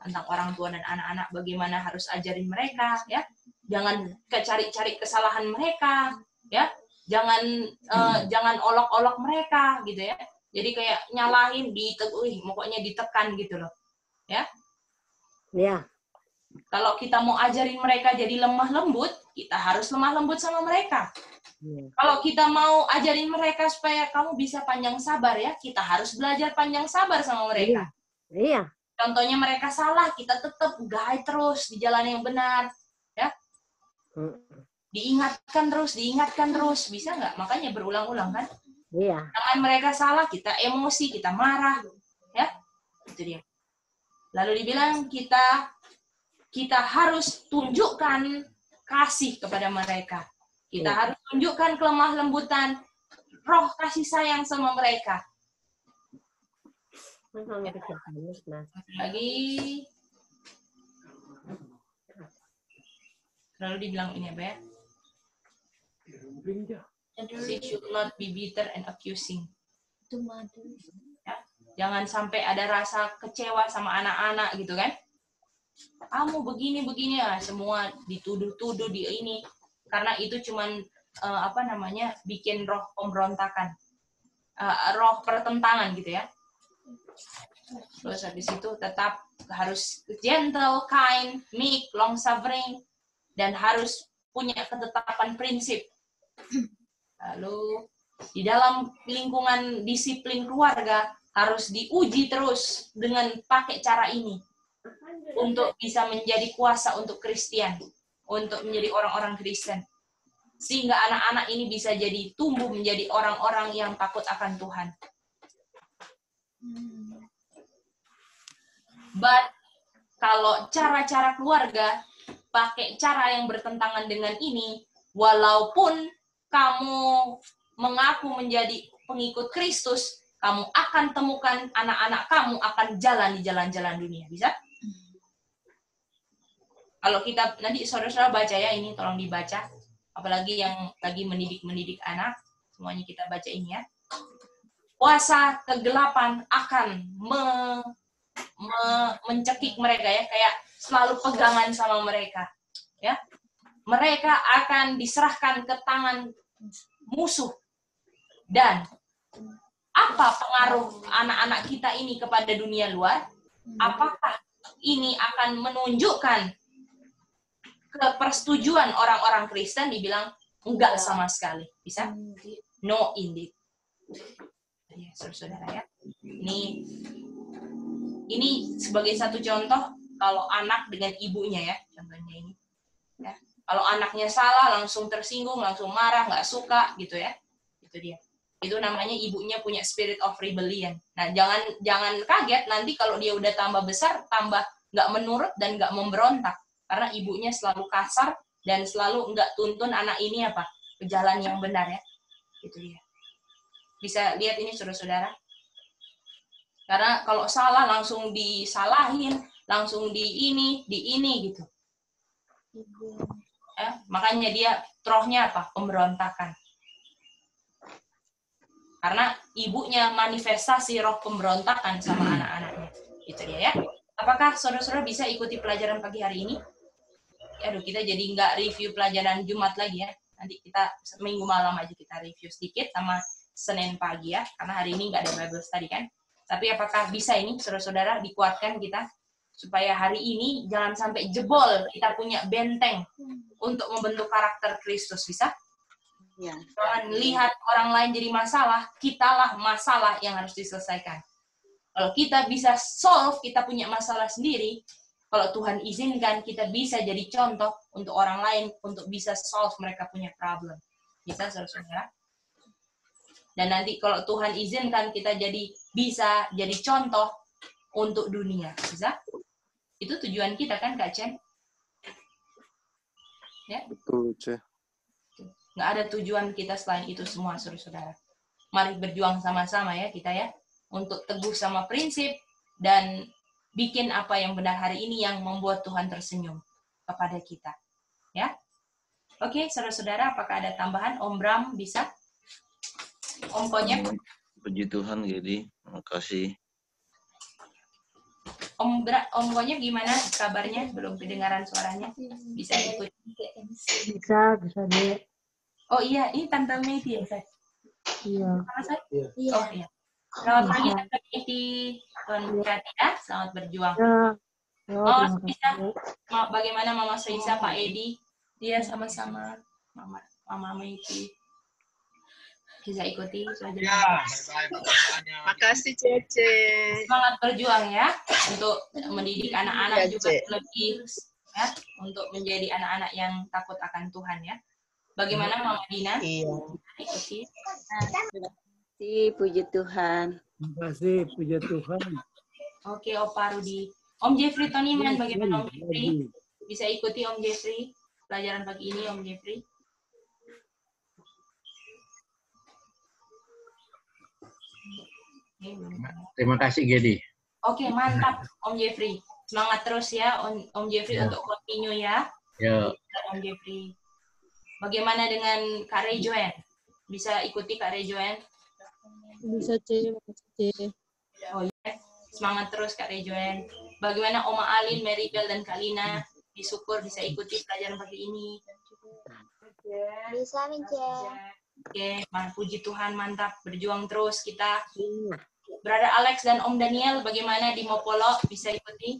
Tentang orang tua dan anak-anak, bagaimana harus ajarin mereka ya. Jangan cari-cari kesalahan mereka ya. Jangan olok-olok mereka gitu ya. Jadi kayak nyalahin, pokoknya ditekan gitu loh. Ya. Iya. Kalau kita mau ajarin mereka jadi lemah lembut, kita harus lemah lembut sama mereka. Kalau kita mau ajarin mereka supaya kamu bisa panjang sabar ya, kita harus belajar panjang sabar sama mereka. Iya. Contohnya mereka salah, kita tetap guide terus di jalan yang benar, ya. Diingatkan terus, bisa nggak? Makanya berulang-ulang kan? Iya. Jangan mereka salah, kita emosi, kita marah, ya. Itu dia. Lalu dibilang kita harus tunjukkan kasih kepada mereka. Kita harus tunjukkan kelemah lembutan, roh kasih sayang sama mereka. Lagi. Lalu dibilang ini apa ya? She should not be bitter and accusing. Ya, jangan sampai ada rasa kecewa sama anak-anak gitu kan? Kamu begini ya, semua dituduh-tuduh di ini, karena itu cuman bikin roh pemberontakan, roh pertentangan gitu ya. Terus habis itu tetap harus gentle, kind, meek, long suffering, dan harus punya ketetapan prinsip. Lalu di dalam lingkungan disiplin keluarga harus diuji terus dengan pakai cara ini untuk bisa menjadi kuasa untuk Kristen, untuk menjadi orang-orang Kristen, sehingga anak-anak ini bisa jadi tumbuh menjadi orang-orang yang takut akan Tuhan. But kalau cara-cara keluarga pakai cara yang bertentangan dengan ini, walaupun kamu mengaku menjadi pengikut Kristus, kamu akan temukan anak-anak kamu akan jalan di jalan-jalan dunia. Bisa? Kalau kita nanti saudara-saudara baca ya, ini tolong dibaca. Apalagi yang lagi mendidik anak, semuanya kita baca ini ya. Kuasa kegelapan akan mencekik mereka ya, kayak selalu pegangan sama mereka. Ya. Mereka akan diserahkan ke tangan musuh. Dan apa pengaruh anak-anak kita ini kepada dunia luar? Apakah ini akan menunjukkan kepersetujuan orang-orang Kristen? Dibilang enggak sama sekali. Bisa? No indeed. Ya, saudara ya. Ini sebagai satu contoh kalau anak dengan ibunya ya, contohnya ini. Ya. Kalau anaknya salah, langsung tersinggung, langsung marah, nggak suka, gitu ya. Itu dia. Itu namanya ibunya punya spirit of rebellion. Nah, jangan kaget nanti kalau dia udah tambah besar, tambah nggak menurut dan nggak memberontak. Karena ibunya selalu kasar dan selalu nggak tuntun anak ini ke jalan yang benar ya. Itu dia. Bisa lihat ini saudara-saudara. Karena kalau salah langsung disalahin, langsung di ini gitu. Makanya dia rohnya pemberontakan. Karena ibunya manifestasi roh pemberontakan sama anak-anaknya. Itu dia ya. Apakah saudara-saudara bisa ikuti pelajaran pagi hari ini? Aduh, kita jadi nggak review pelajaran Jumat lagi ya. Nanti kita minggu malam aja kita review sedikit sama Senin pagi ya. Karena hari ini nggak ada Bible study kan. Tapi apakah bisa ini saudara-saudara dikuatkan kita? Supaya hari ini jangan sampai jebol kita punya benteng untuk membentuk karakter Kristus. Bisa? Ya. Jangan lihat orang lain jadi masalah, kitalah masalah yang harus diselesaikan. Kalau kita bisa solve, kita punya masalah sendiri, kalau Tuhan izinkan, kita bisa jadi contoh untuk orang lain, untuk bisa solve mereka punya problem. Bisa, saudara-saudara? Dan nanti kalau Tuhan izinkan, kita bisa jadi contoh untuk dunia. Bisa? Itu tujuan kita kan, Kak Chen? Ya? Betul, Ceh. Nggak ada tujuan kita selain itu semua, saudara-saudara. Mari berjuang sama-sama ya kita ya. Untuk teguh sama prinsip dan bikin apa yang benar hari ini yang membuat Tuhan tersenyum kepada kita. Ya. Oke, saudara-saudara, apakah ada tambahan? Om Bram bisa? Om Konyek? Puji Tuhan, Gedi. Terima kasih. Om Konyek gimana kabarnya? Belum kedengaran suaranya? Bisa ikut? Bisa deh. Oh iya, ini Tante Meti ya, Saya? Iya. Sama saya? Iya. Oh iya. Selamat pagi, Tante Meti. Tuan ya, selamat berjuang. Ya. Mama Sisa, bagaimana Mama Sisa, Pak Edi? Dia sama-sama Mama Meti. Bisa ikuti pelajaran. Makasih, Cece. Semangat berjuang ya, untuk mendidik anak-anak juga lebih ya, untuk menjadi anak-anak yang takut akan Tuhan ya. Bagaimana Mama Dina? Iya. Ikuti. Puji Tuhan. Terima kasih, puji Tuhan. Oke, Opa Rudi. Om Jeffrey Toniman, bagaimana Om Jeffrey? Bisa ikuti Om Jeffrey pelajaran pagi ini, Om Jeffrey? Terima kasih, Gedi. Oke, mantap Om Jeffrey. Semangat terus ya Om Jeffrey untuk continue ya. Ya. Om Jeffrey. Bagaimana dengan Kak Rejoen? Bisa ikuti Kak Rejoen? Bisa, C. Oh ya, semangat terus Kak Rejoen. Bagaimana Oma Alin, Maribel, dan Kalina? Disyukur bisa ikuti pelajaran pagi ini. Bisa, Mice. Oke, puji Tuhan, mantap. Berjuang terus kita. Brother Alex dan Om Daniel, bagaimana di Mopolo? Bisa ikuti?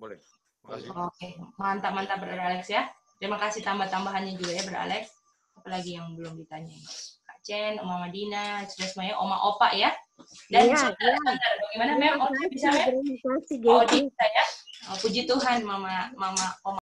Boleh. Oke, mantap Brother Alex ya. Terima kasih tambah-tambahannya juga ya Brother Alex. Apalagi yang belum ditanya. Kak Chen, Oma Madina, sudah semuanya Oma Opa ya. Dan saudara, bagaimana Mem? Bisa Mem? Terima kasih, Oh, bisa ya. Oh, puji Tuhan Mama Oma